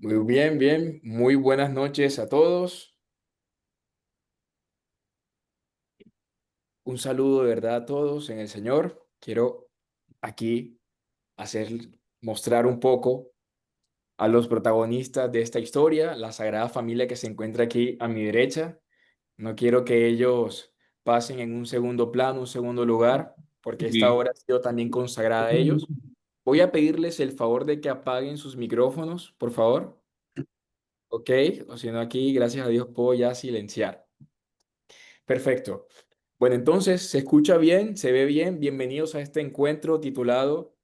Muy bien, bien. Muy buenas noches a todos. Un saludo de verdad a todos en el Señor. Quiero aquí hacer, mostrar un poco a los protagonistas de esta historia, la Sagrada Familia que se encuentra aquí a mi derecha. No quiero que ellos pasen en un segundo plano, un segundo lugar, porque esta Sí. hora ha sido también consagrada a ellos. Voy a pedirles el favor de que apaguen sus micrófonos, por favor. Ok, o si no aquí, gracias a Dios, puedo ya silenciar. Perfecto. Bueno, entonces, ¿se escucha bien? ¿Se ve bien? Bienvenidos a este encuentro titulado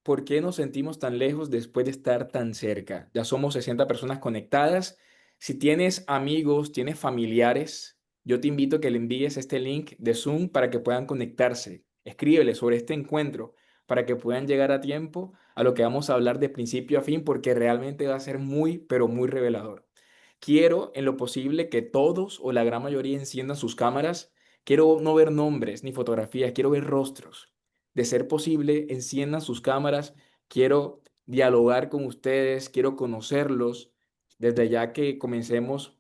¿Por qué nos sentimos tan lejos después de estar tan cerca? Ya somos 60 personas conectadas. Si tienes amigos, tienes familiares, yo te invito a que le envíes este link de Zoom para que puedan conectarse. Escríbele sobre este encuentro para que puedan llegar a tiempo a lo que vamos a hablar de principio a fin porque realmente va a ser muy, pero muy revelador. Quiero en lo posible que todos o la gran mayoría enciendan sus cámaras. Quiero no ver nombres ni fotografías, quiero ver rostros. De ser posible, enciendan sus cámaras. Quiero dialogar con ustedes, quiero conocerlos desde ya que comencemos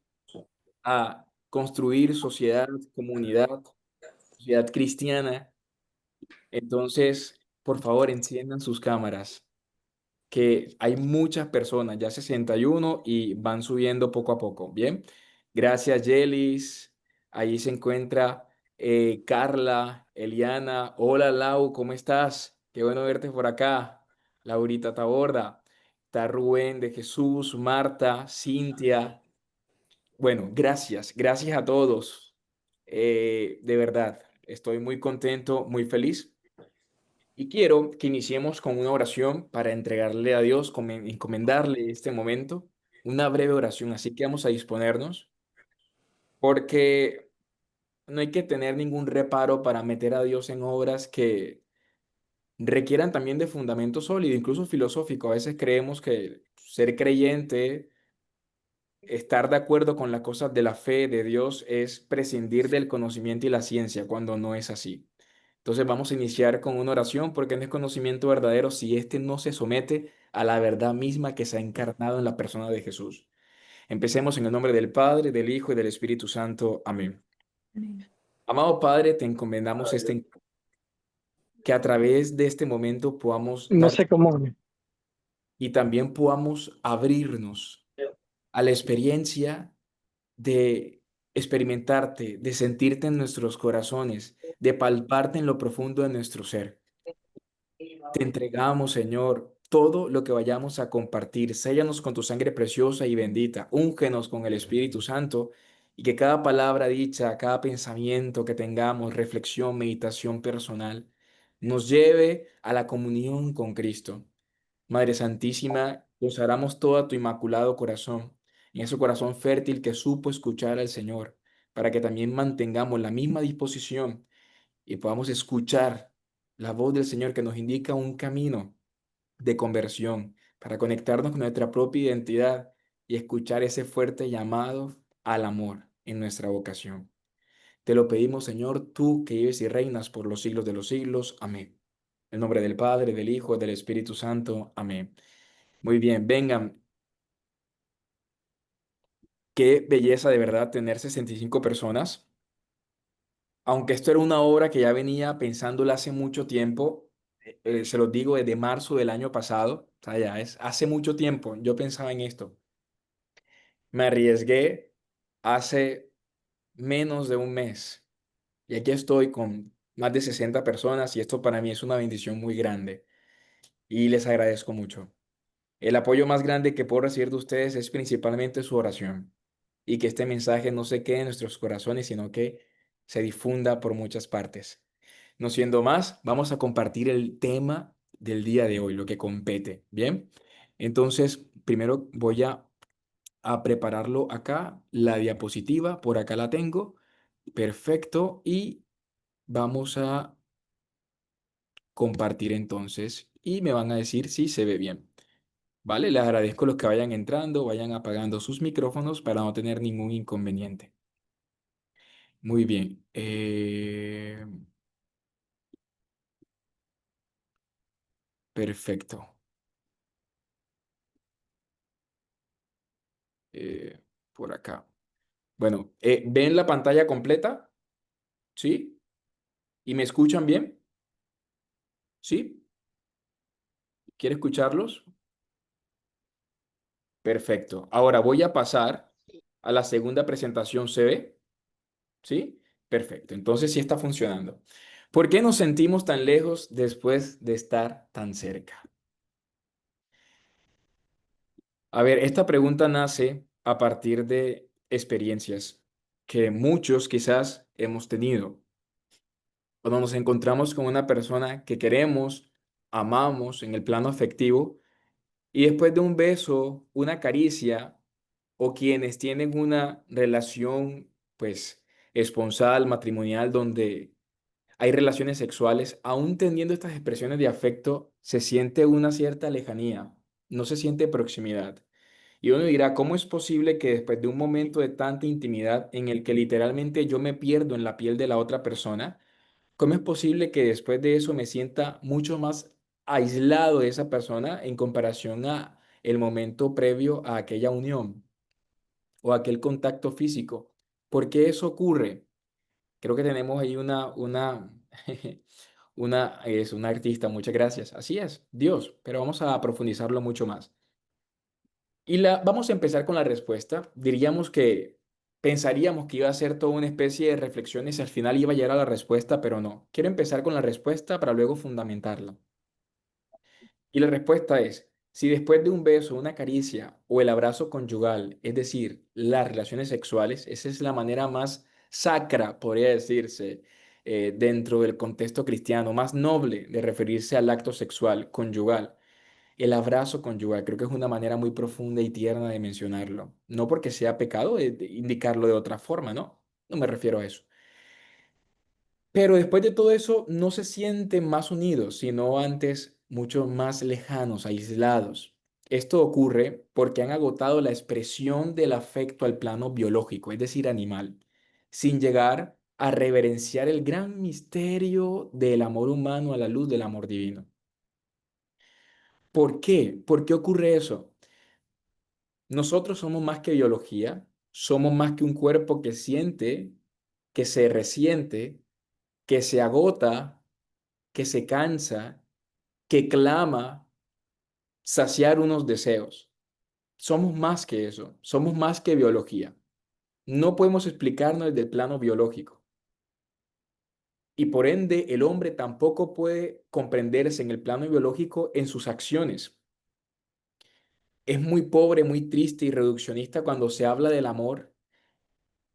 a construir sociedad, comunidad, sociedad cristiana. Entonces, por favor, enciendan sus cámaras, que hay muchas personas, ya 61 y van subiendo poco a poco. Bien, gracias, Yelis. Ahí se encuentra Carla, Eliana. Hola, Lau, ¿cómo estás? Qué bueno verte por acá. Laurita Taborda. Está Rubén de Jesús, Marta, Cintia. Bueno, gracias a todos. De verdad, estoy muy contento, muy feliz. Y quiero que iniciemos con una oración para entregarle a Dios, encomendarle este momento, una breve oración. Así que vamos a disponernos, porque no hay que tener ningún reparo para meter a Dios en obras que requieran también de fundamento sólido, incluso filosófico. A veces creemos que ser creyente, estar de acuerdo con las cosas de la fe de Dios es prescindir del conocimiento y la ciencia, cuando no es así. Entonces vamos a iniciar con una oración porque no es conocimiento verdadero si éste no se somete a la verdad misma que se ha encarnado en la persona de Jesús. Empecemos en el nombre del Padre, del Hijo y del Espíritu Santo. Amén. Amado Padre, te encomendamos que a través de este momento podamos No darte sé cómo. y también podamos abrirnos a la experiencia de experimentarte, de sentirte en nuestros corazones, de palparte en lo profundo de nuestro ser. Te entregamos, Señor, todo lo que vayamos a compartir. Séllanos con tu sangre preciosa y bendita. Úngenos con el Espíritu Santo y que cada palabra dicha, cada pensamiento que tengamos, reflexión, meditación personal, nos lleve a la comunión con Cristo. Madre Santísima, consagramos todo a tu inmaculado corazón, en ese corazón fértil que supo escuchar al Señor, para que también mantengamos la misma disposición y podamos escuchar la voz del Señor que nos indica un camino de conversión para conectarnos con nuestra propia identidad y escuchar ese fuerte llamado al amor en nuestra vocación. Te lo pedimos, Señor, tú que vives y reinas por los siglos de los siglos. Amén. En el nombre del Padre, del Hijo y del Espíritu Santo. Amén. Muy bien, vengan. Qué belleza de verdad tener 65 personas. Aunque esto era una obra que ya venía pensándola hace mucho tiempo, se los digo desde marzo del año pasado, o sea, ya es hace mucho tiempo, yo pensaba en esto. Me arriesgué hace menos de un mes y aquí estoy con más de 60 personas y esto para mí es una bendición muy grande y les agradezco mucho. El apoyo más grande que puedo recibir de ustedes es principalmente su oración y que este mensaje no se quede en nuestros corazones, sino que se difunda por muchas partes. No siendo más, vamos a compartir el tema del día de hoy, lo que compete. Bien, entonces primero voy a prepararlo acá, la diapositiva, por acá la tengo. Perfecto, y vamos a compartir entonces y me van a decir si se ve bien. Vale, les agradezco los que vayan entrando, vayan apagando sus micrófonos para no tener ningún inconveniente. Muy bien. Perfecto. por acá. Bueno, ¿ven la pantalla completa? ¿Sí? ¿Y me escuchan bien? ¿Sí? ¿Quiere escucharlos? Perfecto. Ahora voy a pasar a la segunda presentación. ¿Se ve? ¿Sí? Perfecto. Entonces sí está funcionando. ¿Por qué nos sentimos tan lejos después de estar tan cerca? A ver, esta pregunta nace a partir de experiencias que muchos quizás hemos tenido. Cuando nos encontramos con una persona que queremos, amamos en el plano afectivo, y después de un beso, una caricia, o quienes tienen una relación, pues, esponsal, matrimonial, donde hay relaciones sexuales, aún teniendo estas expresiones de afecto, se siente una cierta lejanía, no se siente proximidad. Y uno dirá, ¿cómo es posible que después de un momento de tanta intimidad en el que literalmente yo me pierdo en la piel de la otra persona, cómo es posible que después de eso me sienta mucho más aislado de esa persona en comparación a el momento previo a aquella unión o aquel contacto físico? ¿Por qué eso ocurre? Creo que tenemos ahí una artista, muchas gracias. Así es, Dios, pero vamos a profundizarlo mucho más. Vamos a empezar con la respuesta. Diríamos que pensaríamos que iba a ser toda una especie de reflexiones y al final iba a llegar a la respuesta, pero no. Quiero empezar con la respuesta para luego fundamentarla. Y la respuesta es, si después de un beso, una caricia o el abrazo conyugal, es decir, las relaciones sexuales, esa es la manera más sacra, podría decirse, dentro del contexto cristiano, más noble de referirse al acto sexual conyugal. El abrazo conyugal, creo que es una manera muy profunda y tierna de mencionarlo. No porque sea pecado de indicarlo de otra forma, ¿no? No me refiero a eso. Pero después de todo eso, no se sienten más unidos, sino antes mucho más lejanos, aislados. Esto ocurre porque han agotado la expresión del afecto al plano biológico, es decir, animal, sin llegar a reverenciar el gran misterio del amor humano a la luz del amor divino. ¿Por qué? ¿Por qué ocurre eso? Nosotros somos más que biología, somos más que un cuerpo que siente, que se resiente, que se agota, que se cansa, que clama saciar unos deseos. Somos más que eso, somos más que biología. No podemos explicarnos desde el plano biológico y por ende el hombre tampoco puede comprenderse en el plano biológico en sus acciones. Es muy pobre, muy triste y reduccionista cuando se habla del amor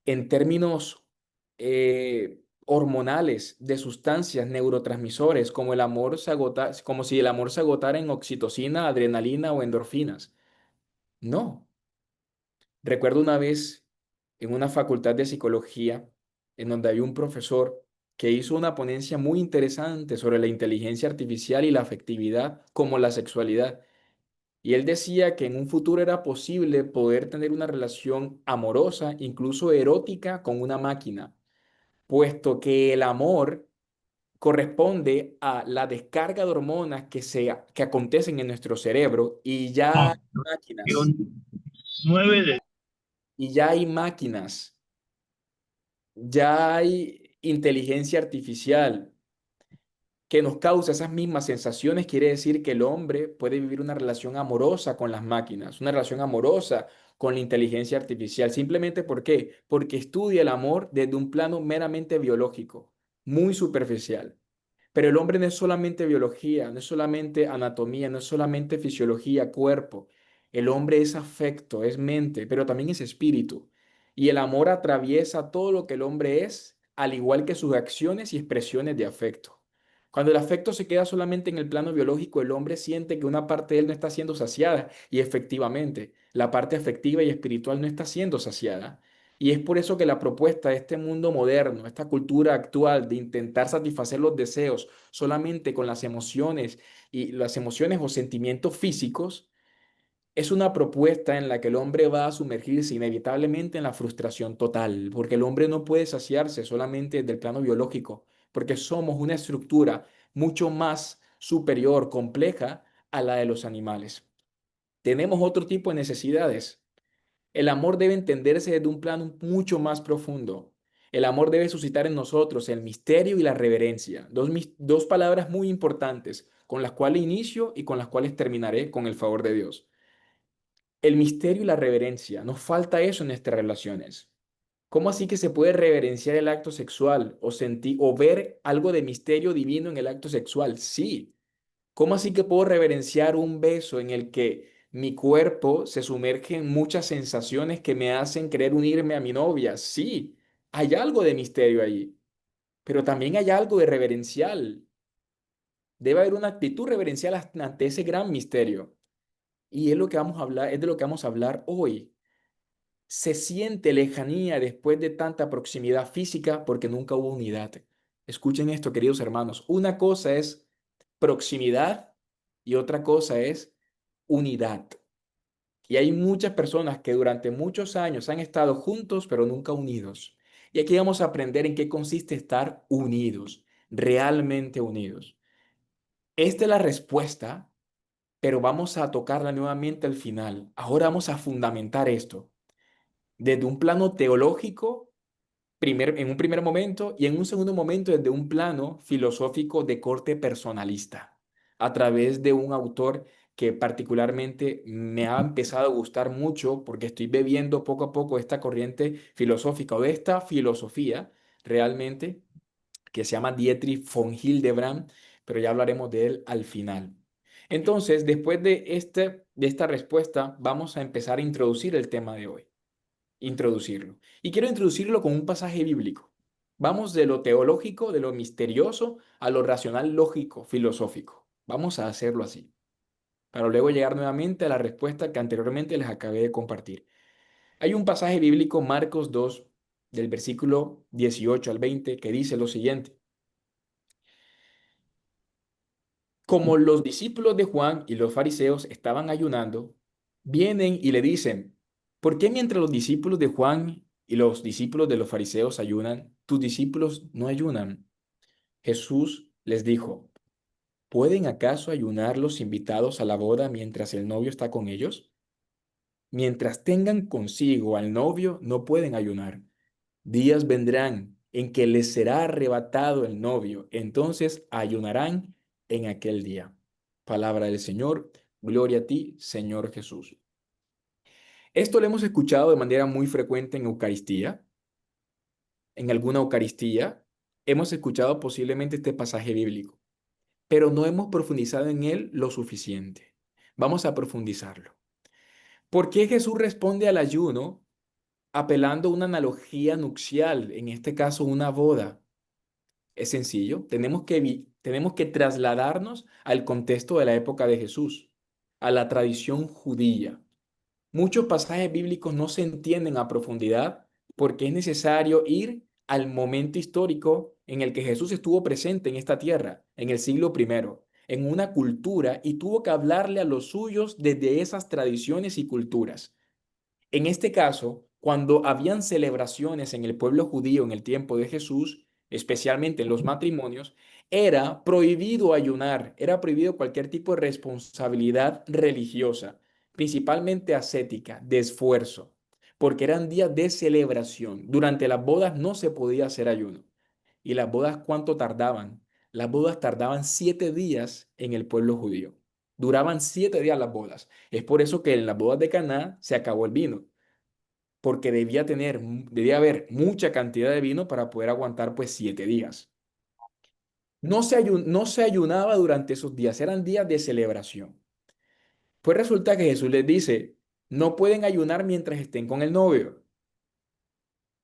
en términos hormonales, de sustancias, neurotransmisores, como el amor se agota, como si el amor se agotara en oxitocina, adrenalina o endorfinas. No. Recuerdo una vez en una facultad de psicología en donde había un profesor que hizo una ponencia muy interesante sobre la inteligencia artificial y la afectividad como la sexualidad. Y él decía que en un futuro era posible poder tener una relación amorosa, incluso erótica, con una máquina, puesto que el amor corresponde a la descarga de hormonas que acontecen en nuestro cerebro Opción nueve de y ya hay máquinas, ya hay inteligencia artificial que nos causa esas mismas sensaciones. Quiere decir que el hombre puede vivir una relación amorosa con las máquinas, una relación amorosa con la inteligencia artificial. Simplemente ¿por qué? Porque estudia el amor desde un plano meramente biológico, muy superficial. Pero el hombre no es solamente biología, no es solamente anatomía, no es solamente fisiología, cuerpo. El hombre es afecto, es mente, pero también es espíritu. Y el amor atraviesa todo lo que el hombre es, al igual que sus acciones y expresiones de afecto. Cuando el afecto se queda solamente en el plano biológico, el hombre siente que una parte de él no está siendo saciada y efectivamente la parte afectiva y espiritual no está siendo saciada. Y es por eso que la propuesta de este mundo moderno, esta cultura actual de intentar satisfacer los deseos solamente con las emociones y las emociones o sentimientos físicos, es una propuesta en la que el hombre va a sumergirse inevitablemente en la frustración total, porque el hombre no puede saciarse solamente del plano biológico, porque somos una estructura mucho más superior, compleja a la de los animales. Tenemos otro tipo de necesidades. El amor debe entenderse desde un plano mucho más profundo. El amor debe suscitar en nosotros el misterio y la reverencia, dos palabras muy importantes con las cuales inicio y con las cuales terminaré con el favor de Dios. El misterio y la reverencia, nos falta eso en nuestras relaciones. ¿Cómo así que se puede reverenciar el acto sexual o sentir o ver algo de misterio divino en el acto sexual? Sí. ¿Cómo así que puedo reverenciar un beso en el que mi cuerpo se sumerge en muchas sensaciones que me hacen querer unirme a mi novia? Sí, hay algo de misterio allí, pero también hay algo de reverencial. Debe haber una actitud reverencial ante ese gran misterio. Y es lo que vamos a hablar, es de lo que vamos a hablar hoy. Se siente lejanía después de tanta proximidad física porque nunca hubo unidad. Escuchen esto, queridos hermanos. Una cosa es proximidad y otra cosa es unidad. Y hay muchas personas que durante muchos años han estado juntos pero nunca unidos. Y aquí vamos a aprender en qué consiste estar unidos, realmente unidos. Esta es la respuesta, pero vamos a tocarla nuevamente al final. Ahora vamos a fundamentar esto desde un plano teológico en un primer momento y en un segundo momento desde un plano filosófico de corte personalista, a través de un autor que particularmente me ha empezado a gustar mucho porque estoy bebiendo poco a poco esta corriente filosófica o de esta filosofía realmente que se llama Dietrich von Hildebrand, pero ya hablaremos de él al final. Entonces, después de esta respuesta, vamos a empezar a introducir el tema de hoy, introducirlo. Y quiero introducirlo con un pasaje bíblico. Vamos de lo teológico, de lo misterioso, a lo racional, lógico, filosófico. Vamos a hacerlo así, para luego llegar nuevamente a la respuesta que anteriormente les acabé de compartir. Hay un pasaje bíblico, Marcos 2, del versículo 18 al 20, que dice lo siguiente. Como los discípulos de Juan y los fariseos estaban ayunando, vienen y le dicen, ¿por qué mientras los discípulos de Juan y los discípulos de los fariseos ayunan, tus discípulos no ayunan? Jesús les dijo, ¿pueden acaso ayunar los invitados a la boda mientras el novio está con ellos? Mientras tengan consigo al novio, no pueden ayunar. Días vendrán en que les será arrebatado el novio, entonces ayunarán en aquel día. Palabra del Señor, gloria a ti, Señor Jesús. Esto lo hemos escuchado de manera muy frecuente en Eucaristía. En alguna Eucaristía hemos escuchado posiblemente este pasaje bíblico, pero no hemos profundizado en él lo suficiente. Vamos a profundizarlo. ¿Por qué Jesús responde al ayuno apelando a una analogía nupcial, en este caso una boda? Es sencillo, tenemos que trasladarnos al contexto de la época de Jesús, a la tradición judía. Muchos pasajes bíblicos no se entienden a profundidad porque es necesario ir al momento histórico en el que Jesús estuvo presente en esta tierra, en el siglo primero, en una cultura y tuvo que hablarle a los suyos desde esas tradiciones y culturas. En este caso, cuando habían celebraciones en el pueblo judío en el tiempo de Jesús, especialmente en los matrimonios, era prohibido ayunar, era prohibido cualquier tipo de responsabilidad religiosa, principalmente ascética, de esfuerzo, porque eran días de celebración. Durante las bodas no se podía hacer ayuno. ¿Y las bodas cuánto tardaban? Las bodas tardaban 7 días en el pueblo judío. Duraban 7 días las bodas. Es por eso que en las bodas de Caná se acabó el vino, porque debía haber mucha cantidad de vino para poder aguantar pues 7 días. No se ayunaba durante esos días, eran días de celebración. Pues resulta que Jesús les dice, no pueden ayunar mientras estén con el novio.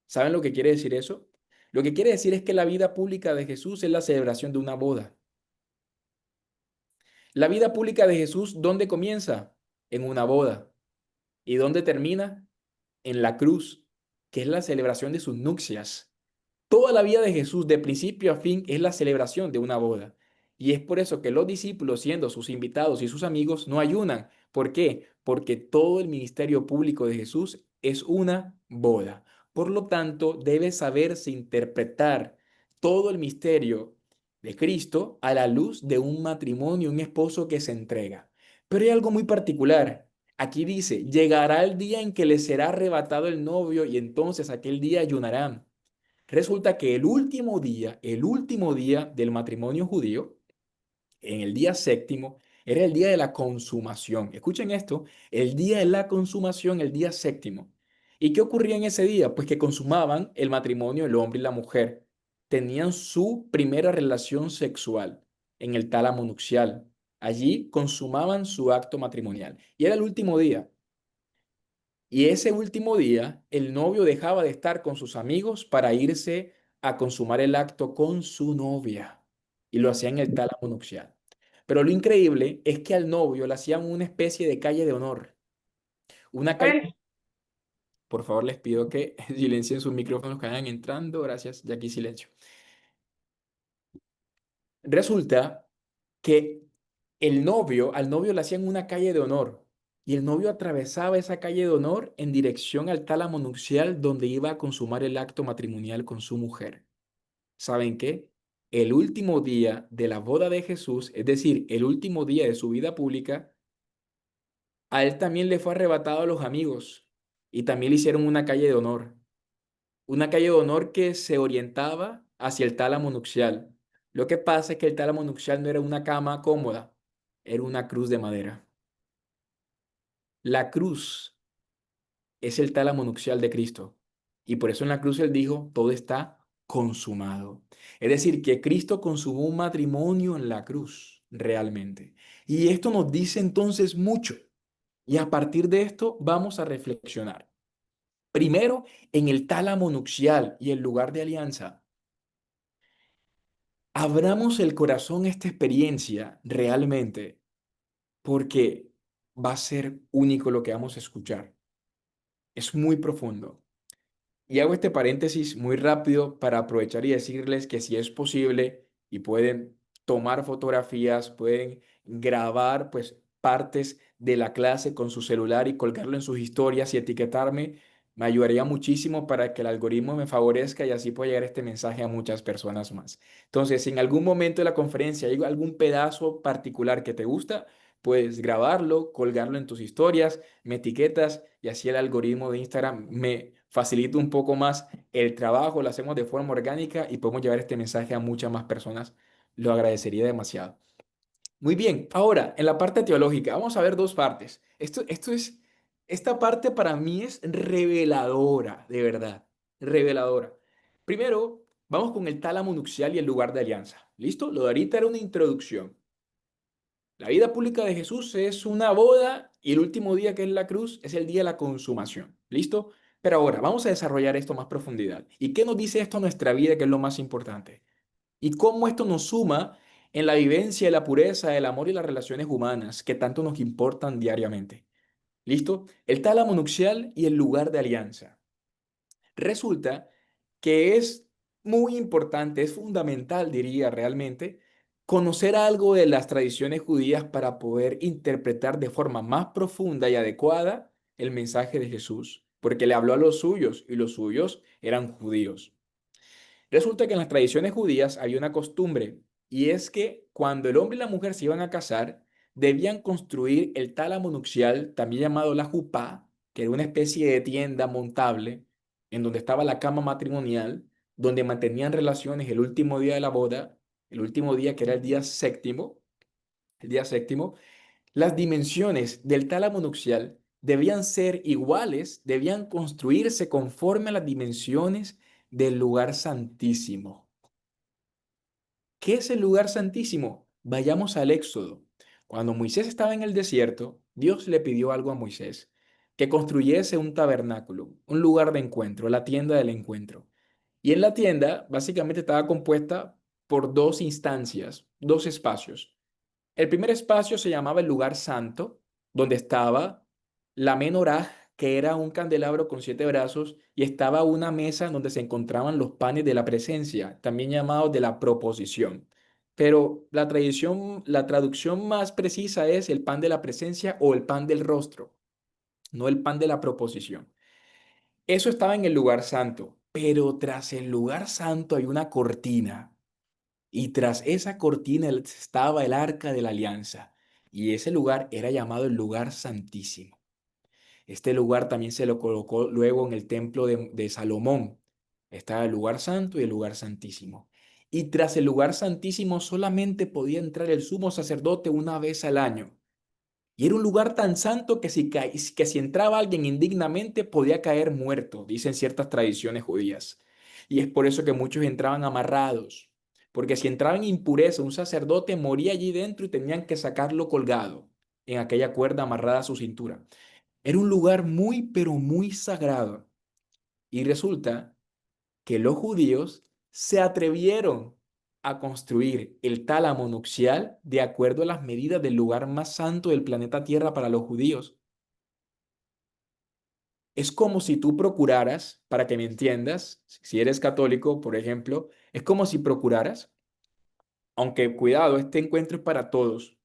¿Saben lo que quiere decir eso? Lo que quiere decir es que la vida pública de Jesús es la celebración de una boda. La vida pública de Jesús, ¿dónde comienza? En una boda. ¿Y dónde termina? En la cruz, que es la celebración de sus nupcias. Toda la vida de Jesús, de principio a fin, es la celebración de una boda. Y es por eso que los discípulos, siendo sus invitados y sus amigos, no ayunan. ¿Por qué? Porque todo el ministerio público de Jesús es una boda. Por lo tanto, debe saberse interpretar todo el misterio de Cristo a la luz de un matrimonio, un esposo que se entrega. Pero hay algo muy particular. Aquí dice, llegará el día en que les será arrebatado el novio y entonces aquel día ayunarán. Resulta que el último día del matrimonio judío, en el día séptimo, era el día de la consumación. Escuchen esto, el día de la consumación, el día séptimo. ¿Y qué ocurría en ese día? Pues que consumaban el matrimonio el hombre y la mujer. Tenían su primera relación sexual en el tálamo nupcial. Allí consumaban su acto matrimonial. Y era el último día. Y ese último día, el novio dejaba de estar con sus amigos para irse a consumar el acto con su novia. Y lo hacía en el tálamo nupcial. Pero lo increíble es que al novio le hacían una especie de calle de honor. Una calle, Bueno, por favor, les pido que silencien sus micrófonos que vayan entrando. Gracias, ya aquí silencio. Resulta que al novio le hacían una calle de honor. Y el novio atravesaba esa calle de honor en dirección al tálamo nupcial donde iba a consumar el acto matrimonial con su mujer. ¿Saben qué? El último día de la boda de Jesús, es decir, el último día de su vida pública, a él también le fue arrebatado a los amigos y también le hicieron una calle de honor. Una calle de honor que se orientaba hacia el tálamo nupcial. Lo que pasa es que el tálamo nupcial no era una cama cómoda, era una cruz de madera. La cruz es el tálamo nupcial de Cristo. Y por eso en la cruz él dijo, todo está consumado. Es decir, que Cristo consumó un matrimonio en la cruz, realmente. Y esto nos dice entonces mucho. Y a partir de esto vamos a reflexionar. Primero, en el tálamo nupcial y el lugar de alianza. Abramos el corazón a esta experiencia realmente, porque va a ser único lo que vamos a escuchar. Es muy profundo. Y hago este paréntesis muy rápido para aprovechar y decirles que si es posible y pueden tomar fotografías, pueden grabar pues partes de la clase con su celular y colgarlo en sus historias y etiquetarme, me ayudaría muchísimo para que el algoritmo me favorezca y así pueda llegar este mensaje a muchas personas más. Entonces, si en algún momento de la conferencia hay algún pedazo particular que te gusta, puedes grabarlo, colgarlo en tus historias, me etiquetas y así el algoritmo de Instagram me facilita un poco más el trabajo, lo hacemos de forma orgánica y podemos llevar este mensaje a muchas más personas. Lo agradecería demasiado. Muy bien, ahora en la parte teológica, vamos a ver dos partes. Esta parte para mí es reveladora, de verdad, reveladora. Primero, vamos con el tálamo nupcial y el lugar de alianza. ¿Listo? Lo de ahorita era una introducción. La vida pública de Jesús es una boda y el último día que es la cruz es el día de la consumación. ¿Listo? Pero ahora vamos a desarrollar esto a más profundidad. ¿Y qué nos dice esto a nuestra vida, que es lo más importante? ¿Y cómo esto nos suma en la vivencia de la pureza, el amor y las relaciones humanas que tanto nos importan diariamente? ¿Listo? El tálamo nupcial y el lugar de alianza. Resulta que es muy importante, es fundamental, diría realmente, conocer algo de las tradiciones judías para poder interpretar de forma más profunda y adecuada el mensaje de Jesús, porque le habló a los suyos y los suyos eran judíos. Resulta que en las tradiciones judías había una costumbre, y es que cuando el hombre y la mujer se iban a casar, debían construir el tálamo nupcial, también llamado la jupá, que era una especie de tienda montable en donde estaba la cama matrimonial, donde mantenían relaciones el último día de la boda, el último día que era el día séptimo, las dimensiones del tálamo nupcial debían ser iguales, debían construirse conforme a las dimensiones del lugar santísimo. ¿Qué es el lugar santísimo? Vayamos al Éxodo. Cuando Moisés estaba en el desierto, Dios le pidió algo a Moisés, que construyese un tabernáculo, un lugar de encuentro, la tienda del encuentro. Y en la tienda básicamente estaba compuesta por dos instancias, dos espacios. El primer espacio se llamaba el lugar santo, donde estaba la menorá, que era un candelabro con 7 brazos, y estaba una mesa donde se encontraban los panes de la presencia, también llamados de la proposición. Pero la traducción más precisa es el pan de la presencia o el pan del rostro, no el pan de la proposición. Eso estaba en el lugar santo, pero tras el lugar santo hay una cortina y tras esa cortina estaba el arca de la alianza. Y ese lugar era llamado el lugar santísimo. Este lugar también se lo colocó luego en el templo de Salomón. Estaba el lugar santo y el lugar santísimo. Y tras el lugar santísimo solamente podía entrar el sumo sacerdote una vez al año. Y era un lugar tan santo que si entraba alguien indignamente podía caer muerto, dicen ciertas tradiciones judías. Y es por eso que muchos entraban amarrados, porque si entraba en impureza, un sacerdote moría allí dentro y tenían que sacarlo colgado en aquella cuerda amarrada a su cintura. Era un lugar muy, pero muy sagrado. Y resulta que los judíos se atrevieron a construir el tálamo nupcial de acuerdo a las medidas del lugar más santo del planeta Tierra para los judíos. Es como si tú procuraras, para que me entiendas, si eres católico, por ejemplo, es como si procuraras, aunque cuidado, este encuentro es para todos,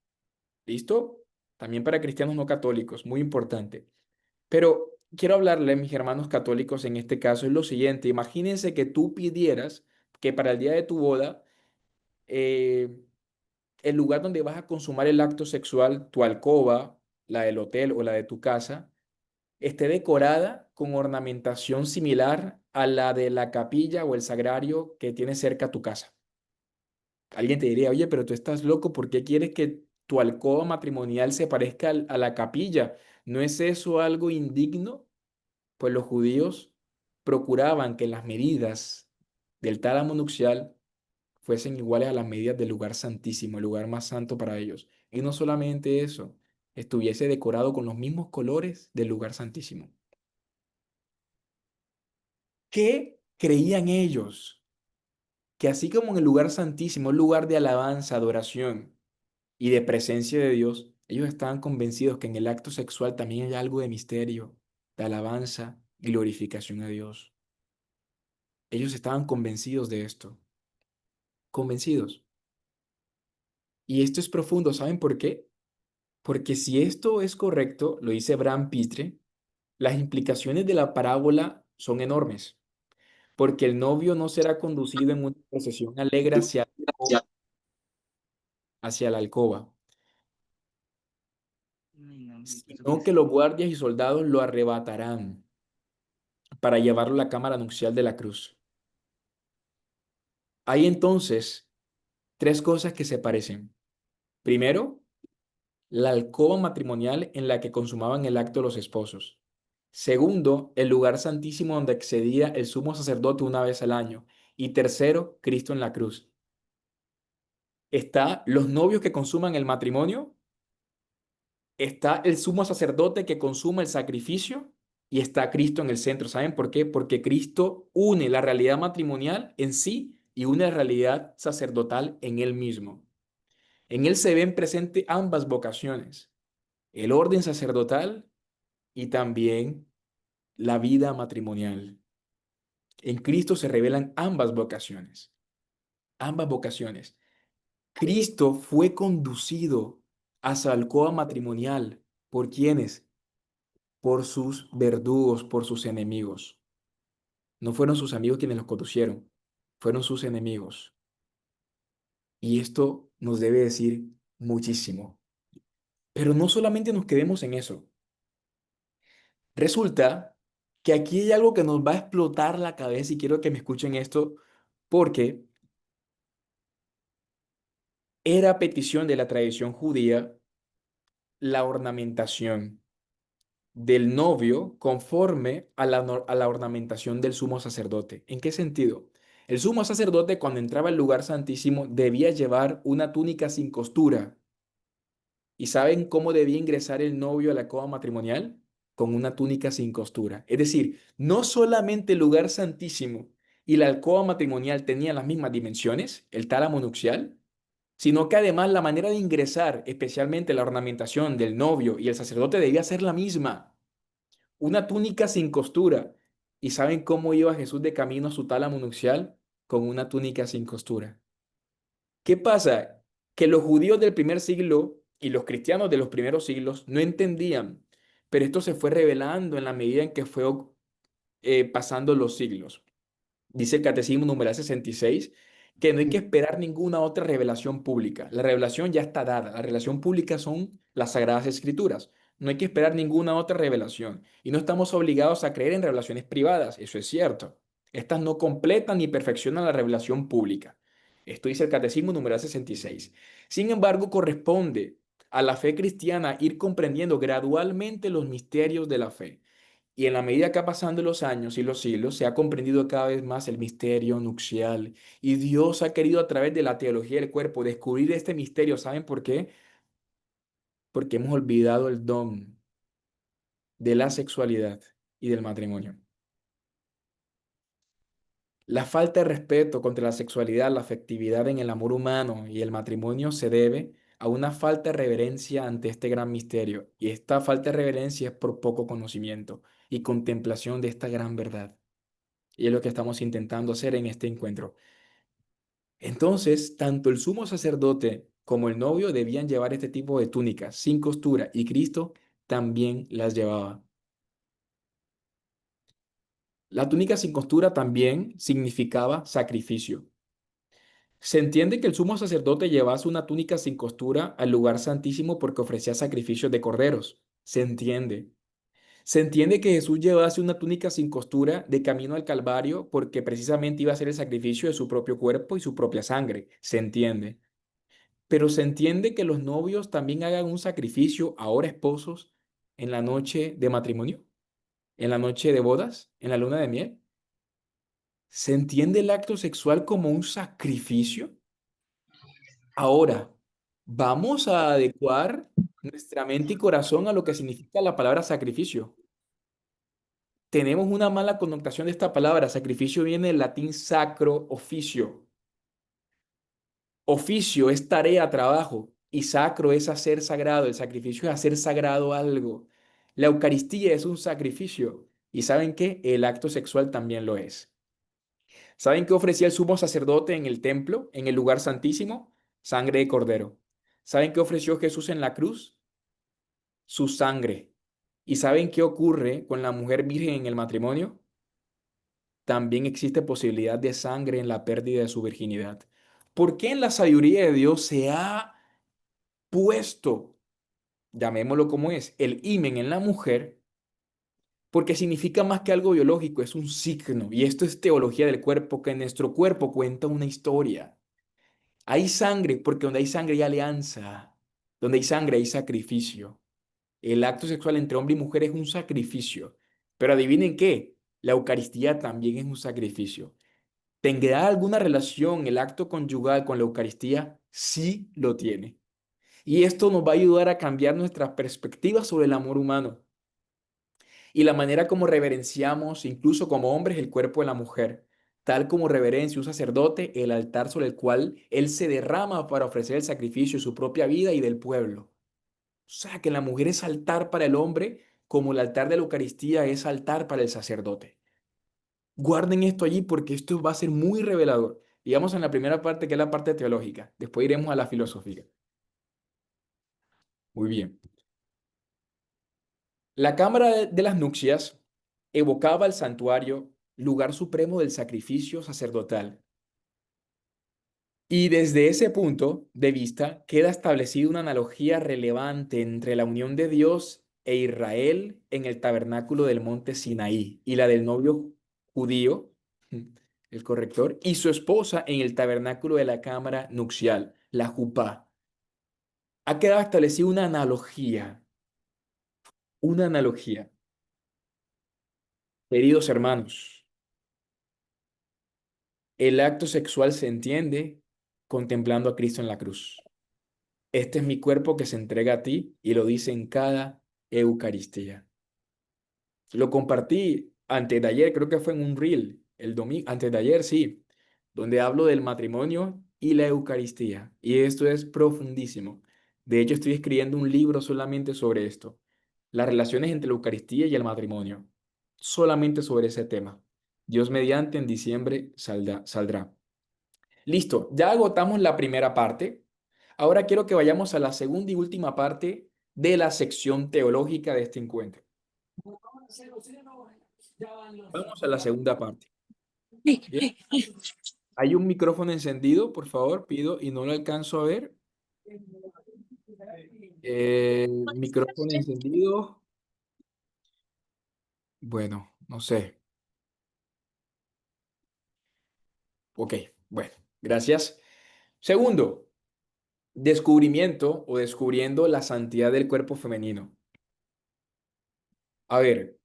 ¿listo? También para cristianos no católicos, muy importante. Pero quiero hablarle a mis hermanos católicos en este caso, es lo siguiente, imagínense que tú pidieras que para el día de tu boda, eh, el lugar donde vas a consumar el acto sexual, tu alcoba, la del hotel o la de tu casa, esté decorada con ornamentación similar a la de la capilla o el sagrario que tienes cerca a tu casa. Alguien te diría, oye, pero tú estás loco, ¿por qué quieres que tu alcoba matrimonial se parezca a la capilla? ¿No es eso algo indigno? Pues los judíos procuraban que las medidas del tálamo nupcial fuesen iguales a las medidas del lugar santísimo, el lugar más santo para ellos. Y no solamente eso, estuviese decorado con los mismos colores del lugar santísimo. ¿Qué creían ellos? Que así como en el lugar santísimo, el lugar de alabanza, adoración y de presencia de Dios, ellos estaban convencidos que en el acto sexual también hay algo de misterio, de alabanza y glorificación a Dios. Ellos estaban convencidos de esto, convencidos. Y esto es profundo, ¿saben por qué? Porque si esto es correcto, lo dice Bram Pitre, las implicaciones de la parábola son enormes, porque el novio no será conducido en una procesión alegre hacia la alcoba, sino que los guardias y soldados lo arrebatarán para llevarlo a la cámara nupcial de la cruz. Hay entonces tres cosas que se parecen. Primero, la alcoba matrimonial en la que consumaban el acto los esposos. Segundo, el lugar santísimo donde accedía el sumo sacerdote una vez al año. Y tercero, Cristo en la cruz. Está los novios que consuman el matrimonio, está el sumo sacerdote que consuma el sacrificio y está Cristo en el centro. ¿Saben por qué? Porque Cristo une la realidad matrimonial en sí y une la realidad sacerdotal en él mismo. En él se ven presentes ambas vocaciones, el orden sacerdotal y también la vida matrimonial. En Cristo se revelan ambas vocaciones, ambas vocaciones. Cristo fue conducido a su alcoba matrimonial. ¿Por quiénes? Por sus verdugos, por sus enemigos. No fueron sus amigos quienes los conducieron, fueron sus enemigos. Y esto nos debe decir muchísimo. Pero no solamente nos quedemos en eso. Resulta que aquí hay algo que nos va a explotar la cabeza y quiero que me escuchen esto porque era petición de la tradición judía la ornamentación del novio conforme a a la ornamentación del sumo sacerdote. ¿En qué sentido? El sumo sacerdote cuando entraba al lugar santísimo debía llevar una túnica sin costura. ¿Y saben cómo debía ingresar el novio a la cova matrimonial? Con una túnica sin costura. Es decir, no solamente el lugar santísimo y la alcoba matrimonial tenían las mismas dimensiones, el tálamo nupcial, sino que además la manera de ingresar, especialmente la ornamentación del novio y el sacerdote, debía ser la misma. Una túnica sin costura. ¿Y saben cómo iba Jesús de camino a su tálamo nupcial? Con una túnica sin costura. ¿Qué pasa? Que los judíos del primer siglo y los cristianos de los primeros siglos no entendían, pero esto se fue revelando en la medida en que fue pasando los siglos. Dice el Catecismo numeral 66 que no hay que esperar ninguna otra revelación pública. La revelación ya está dada. La revelación pública son las Sagradas Escrituras. No hay que esperar ninguna otra revelación. Y no estamos obligados a creer en revelaciones privadas, eso es cierto. Estas no completan ni perfeccionan la revelación pública. Esto dice el Catecismo numeral 66. Sin embargo, corresponde a la fe cristiana ir comprendiendo gradualmente los misterios de la fe. Y en la medida que pasando los años y los siglos, se ha comprendido cada vez más el misterio nupcial. Y Dios ha querido a través de la teología del cuerpo descubrir este misterio. ¿Saben por qué? Porque hemos olvidado el don de la sexualidad y del matrimonio. La falta de respeto contra la sexualidad, la afectividad en el amor humano y el matrimonio se debe a una falta de reverencia ante este gran misterio. Y esta falta de reverencia es por poco conocimiento y contemplación de esta gran verdad. Y es lo que estamos intentando hacer en este encuentro. Entonces, tanto el sumo sacerdote como el novio debían llevar este tipo de túnicas sin costura y Cristo también las llevaba. La túnica sin costura también significaba sacrificio. Se entiende que el sumo sacerdote llevase una túnica sin costura al lugar santísimo porque ofrecía sacrificios de corderos. Se entiende. Se entiende que Jesús llevase una túnica sin costura de camino al Calvario porque precisamente iba a ser el sacrificio de su propio cuerpo y su propia sangre. Se entiende. Pero se entiende que los novios también hagan un sacrificio, ahora esposos, en la noche de matrimonio, en la noche de bodas, en la luna de miel. ¿Se entiende el acto sexual como un sacrificio? Ahora, vamos a adecuar nuestra mente y corazón a lo que significa la palabra sacrificio. Tenemos una mala connotación de esta palabra. Sacrificio viene del latín sacro, oficio. Oficio es tarea, trabajo, y sacro es hacer sagrado. El sacrificio es hacer sagrado algo. La Eucaristía es un sacrificio. ¿Y saben qué? El acto sexual también lo es. ¿Saben qué ofrecía el sumo sacerdote en el templo, en el lugar santísimo? Sangre de cordero. ¿Saben qué ofreció Jesús en la cruz? Su sangre. ¿Y saben qué ocurre con la mujer virgen en el matrimonio? También existe posibilidad de sangre en la pérdida de su virginidad. ¿Por qué en la sabiduría de Dios se ha puesto, llamémoslo como es, el himen en la mujer? Porque significa más que algo biológico, es un signo. Y esto es teología del cuerpo, que nuestro cuerpo cuenta una historia. Hay sangre, porque donde hay sangre hay alianza. Donde hay sangre hay sacrificio. El acto sexual entre hombre y mujer es un sacrificio. Pero adivinen qué, la Eucaristía también es un sacrificio. ¿Tendrá alguna relación el acto conyugal con la Eucaristía? Sí lo tiene. Y esto nos va a ayudar a cambiar nuestras perspectivas sobre el amor humano y la manera como reverenciamos, incluso como hombres, el cuerpo de la mujer, tal como reverencia un sacerdote el altar sobre el cual él se derrama para ofrecer el sacrificio de su propia vida y del pueblo. O sea, que la mujer es altar para el hombre, como el altar de la Eucaristía es altar para el sacerdote. Guarden esto allí porque esto va a ser muy revelador. Y vamos en la primera parte, que es la parte teológica. Después iremos a la filosofía. Muy bien. La cámara de las nupcias evocaba el santuario, lugar supremo del sacrificio sacerdotal. Y desde ese punto de vista queda establecida una analogía relevante entre la unión de Dios e Israel en el tabernáculo del monte Sinaí y la del novio judío, el corrector, y su esposa en el tabernáculo de la cámara nupcial, la jupá. Ha quedado establecida una analogía, una analogía. Queridos hermanos, el acto sexual se entiende contemplando a Cristo en la cruz. Este es mi cuerpo que se entrega a ti y lo dice en cada Eucaristía. Lo compartí antes de ayer, creo que fue en un reel, el domingo, antes de ayer, sí, donde hablo del matrimonio y la Eucaristía. Y esto es profundísimo. De hecho, estoy escribiendo un libro solamente sobre esto, las relaciones entre la Eucaristía y el matrimonio, solamente sobre ese tema. Dios mediante en diciembre saldrá. Listo, ya agotamos la primera parte. Ahora quiero que vayamos a la segunda y última parte de la sección teológica de este encuentro. Vamos a la segunda parte. Bien, hay un micrófono encendido, por favor, pido, y no lo alcanzo a ver. Micrófono encendido. Bueno, no sé. Ok, bueno, gracias. Segundo, descubrimiento o descubriendo la santidad del cuerpo femenino. A ver,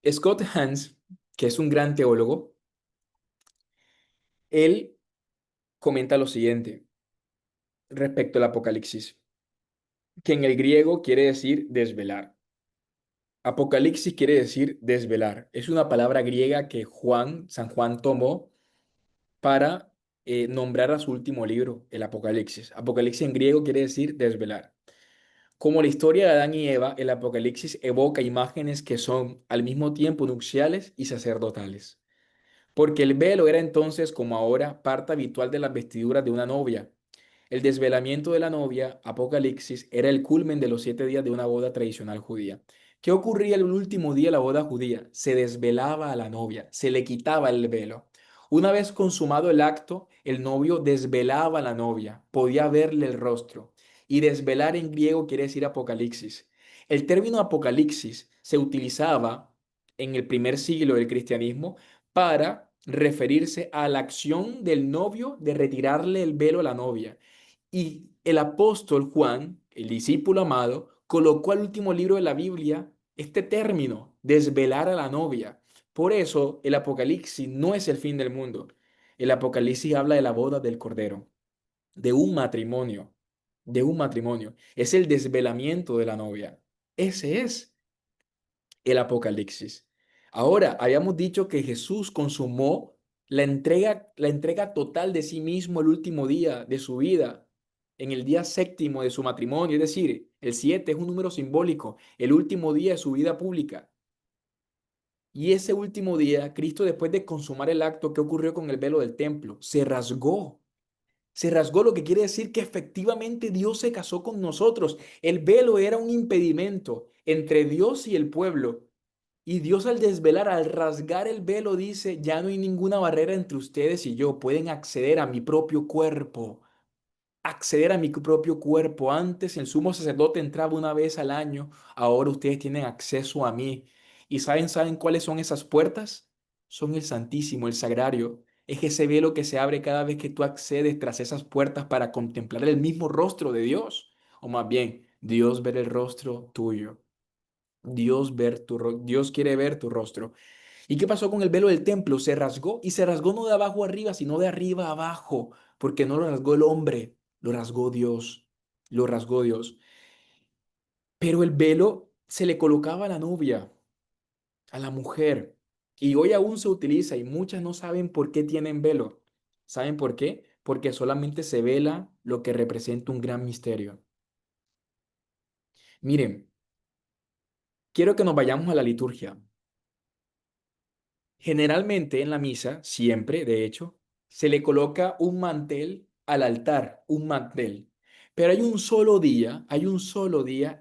Scott Hans, que es un gran teólogo, él comenta lo siguiente respecto al Apocalipsis, que en el griego quiere decir desvelar. Apocalipsis quiere decir desvelar. Es una palabra griega que San Juan tomó para nombrar a su último libro, el Apocalipsis. Apocalipsis en griego quiere decir desvelar. Como la historia de Adán y Eva, el Apocalipsis evoca imágenes que son al mismo tiempo nupciales y sacerdotales. Porque el velo era entonces, como ahora, parte habitual de las vestiduras de una novia. El desvelamiento de la novia, Apocalipsis, era el culmen de los 7 días de una boda tradicional judía. ¿Qué ocurría el último día de la boda judía? Se desvelaba a la novia, se le quitaba el velo. Una vez consumado el acto, el novio desvelaba a la novia, podía verle el rostro. Y desvelar en griego quiere decir apocalipsis. El término apocalipsis se utilizaba en el primer siglo del cristianismo para referirse a la acción del novio de retirarle el velo a la novia. Y el apóstol Juan, el discípulo amado, colocó al último libro de la Biblia este término, desvelar a la novia. Por eso el Apocalipsis no es el fin del mundo. El Apocalipsis habla de la boda del Cordero, de un matrimonio, de un matrimonio. Es el desvelamiento de la novia. Ese es el Apocalipsis. Ahora, habíamos dicho que Jesús consumó la entrega total de sí mismo el último día de su vida, en el día séptimo de su matrimonio, es decir, el 7 es un número simbólico, el último día de su vida pública. Y ese último día, Cristo, después de consumar el acto, ¿qué ocurrió con el velo del templo? Se rasgó. Se rasgó, lo que quiere decir que efectivamente Dios se casó con nosotros. El velo era un impedimento entre Dios y el pueblo. Y Dios al desvelar, al rasgar el velo, dice, ya no hay ninguna barrera entre ustedes y yo, pueden acceder a mi propio cuerpo, acceder a mi propio cuerpo. Antes el sumo sacerdote entraba una vez al año, ahora ustedes tienen acceso a mí. ¿Y saben cuáles son esas puertas? Son el Santísimo, el Sagrario. Es ese velo que se abre cada vez que tú accedes tras esas puertas para contemplar el mismo rostro de Dios, o más bien, Dios ver el rostro tuyo. Dios quiere ver tu rostro. ¿Y qué pasó con el velo del templo? Se rasgó y se rasgó no de abajo arriba, sino de arriba abajo, porque no lo rasgó el hombre, lo rasgó Dios, lo rasgó Dios. Pero el velo se le colocaba a la novia, a la mujer, y hoy aún se utiliza y muchas no saben por qué tienen velo. ¿Saben por qué? Porque solamente se vela lo que representa un gran misterio. Miren, quiero que nos vayamos a la liturgia. Generalmente en la misa, siempre, de hecho, se le coloca un mantel al altar, un mantel. Pero hay un solo día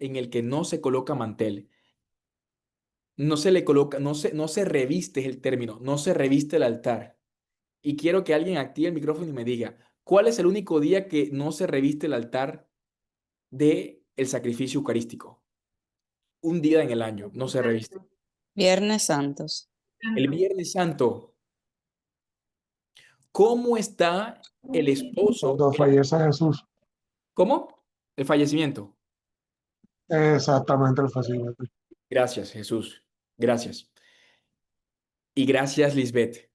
en el que no se coloca mantel. No se le coloca, no se reviste es el término, no se reviste el altar. Y quiero que alguien active el micrófono y me diga, ¿cuál es el único día que no se reviste el altar de el sacrificio eucarístico? Un día en el año, no se reviste. Viernes Santos. El Viernes Santo. ¿Cómo está el esposo? Cuando fallece Jesús. ¿Cómo? El fallecimiento. Exactamente el facilito. Gracias, Jesús. Gracias. Y gracias, Lisbeth.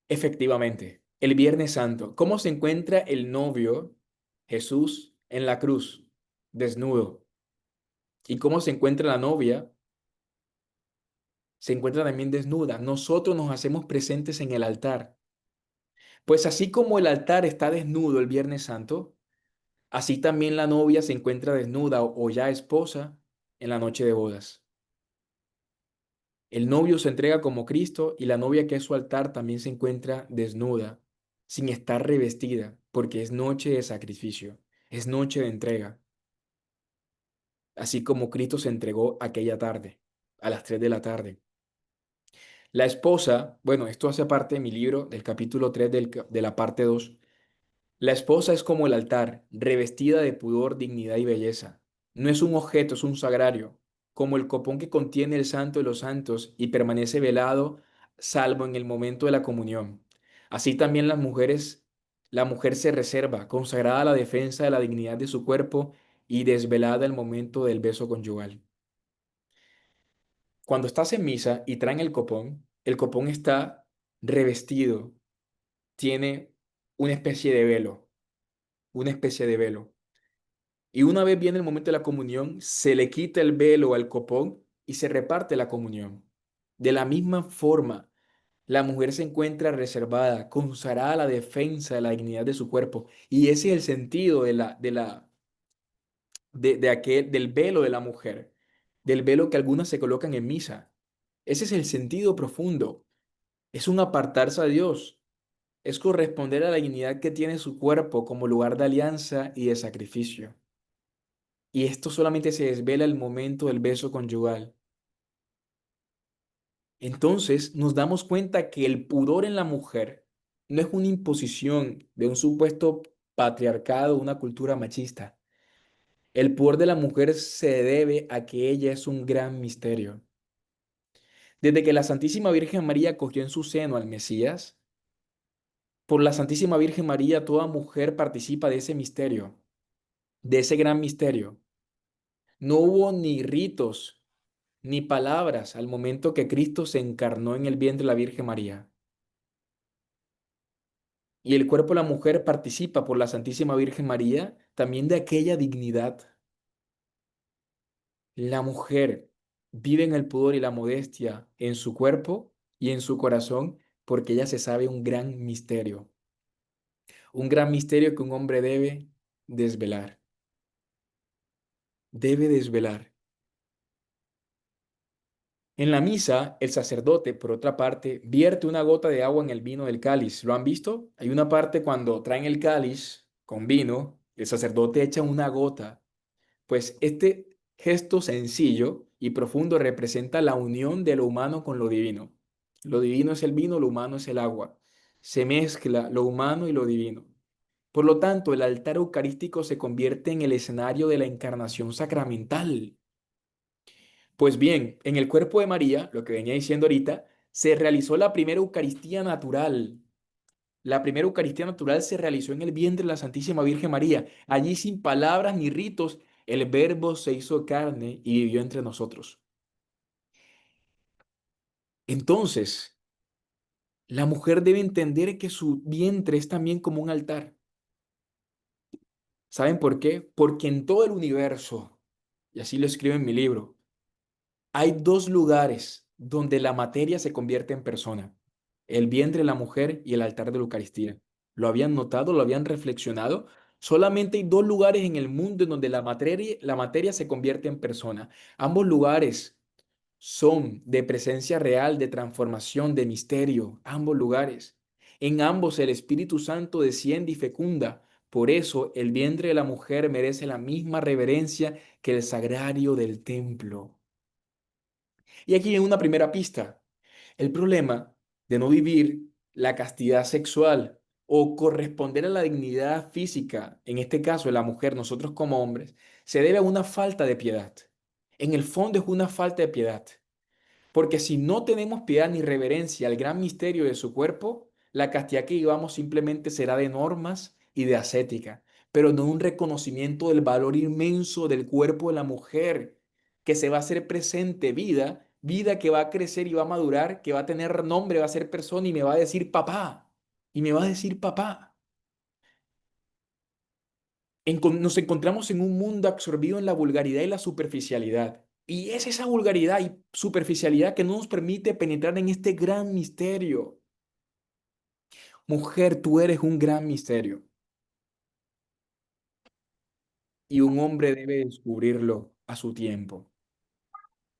Efectivamente, el Viernes Santo. ¿Cómo se encuentra el novio, Jesús, en la cruz, desnudo? ¿Y cómo se encuentra la novia? Se encuentra también desnuda. Nosotros nos hacemos presentes en el altar. Pues así como el altar está desnudo el Viernes Santo, así también la novia se encuentra desnuda o ya esposa en la noche de bodas. El novio se entrega como Cristo y la novia que es su altar también se encuentra desnuda, sin estar revestida, porque es noche de sacrificio, es noche de entrega, así como Cristo se entregó aquella tarde, a las 3 de la tarde. La esposa, bueno, esto hace parte de mi libro, del capítulo 3 de la parte 2. La esposa es como el altar, revestida de pudor, dignidad y belleza. No es un objeto, es un sagrario, como el copón que contiene el santo de los santos y permanece velado, salvo en el momento de la comunión. Así también la mujer se reserva, consagrada a la defensa de la dignidad de su cuerpo y desvelada el momento del beso conyugal. Cuando estás en misa y traen el copón está revestido, tiene una especie de velo, una especie de velo. Y una vez viene el momento de la comunión, se le quita el velo al copón y se reparte la comunión. De la misma forma, la mujer se encuentra reservada, consagrada a la defensa de la dignidad de su cuerpo. Y ese es el sentido del velo de la mujer, del velo que algunas se colocan en misa. Ese es el sentido profundo. Es un apartarse a Dios, es corresponder a la dignidad que tiene su cuerpo como lugar de alianza y de sacrificio. Y esto solamente se desvela el momento del beso conyugal. Entonces nos damos cuenta que el pudor en la mujer no es una imposición de un supuesto patriarcado, una cultura machista. El pudor de la mujer se debe a que ella es un gran misterio. Desde que la Santísima Virgen María cogió en su seno al Mesías, por la Santísima Virgen María toda mujer participa de ese misterio, de ese gran misterio. No hubo ni ritos ni palabras al momento que Cristo se encarnó en el vientre de la Virgen María. Y el cuerpo de la mujer participa por la Santísima Virgen María también de aquella dignidad. La mujer vive en el pudor y la modestia en su cuerpo y en su corazón porque ella se sabe un gran misterio que un hombre desvelar, debe desvelar. En la misa, el sacerdote, por otra parte, vierte una gota de agua en el vino del cáliz. ¿Lo han visto? Hay una parte cuando traen el cáliz con vino, el sacerdote echa una gota. Pues este gesto sencillo y profundo representa la unión de lo humano con lo divino. Lo divino es el vino, lo humano es el agua. Se mezcla lo humano y lo divino. Por lo tanto, el altar eucarístico se convierte en el escenario de la encarnación sacramental. Pues bien, en el cuerpo de María, lo que venía diciendo ahorita, se realizó la primera Eucaristía natural. La primera Eucaristía natural se realizó en el vientre de la Santísima Virgen María. Allí sin palabras ni ritos, el Verbo se hizo carne y vivió entre nosotros. Entonces, la mujer debe entender que su vientre es también como un altar. ¿Saben por qué? Porque en todo el universo, y así lo escribo en mi libro, hay dos lugares donde la materia se convierte en persona, el vientre de la mujer y el altar de la Eucaristía. ¿Lo habían notado? ¿Lo habían reflexionado? Solamente hay dos lugares en el mundo en donde la materia se convierte en persona. Ambos lugares son de presencia real, de transformación, de misterio, ambos lugares. En ambos el Espíritu Santo desciende y fecunda. Por eso el vientre de la mujer merece la misma reverencia que el sagrario del templo. Y aquí viene una primera pista. El problema de no vivir la castidad sexual o corresponder a la dignidad física, en este caso de la mujer, nosotros como hombres, se debe a una falta de piedad. En el fondo es una falta de piedad. Porque si no tenemos piedad ni reverencia al gran misterio de su cuerpo, la castidad que vivamos simplemente será de normas y de ascética, pero no un reconocimiento del valor inmenso del cuerpo de la mujer, que se va a hacer presente vida, vida que va a crecer y va a madurar, que va a tener nombre, va a ser persona y me va a decir papá, y me va a decir papá. Nos encontramos en un mundo absorbido en la vulgaridad y la superficialidad. Y es esa vulgaridad y superficialidad que no nos permite penetrar en este gran misterio. Mujer, tú eres un gran misterio y un hombre debe descubrirlo a su tiempo.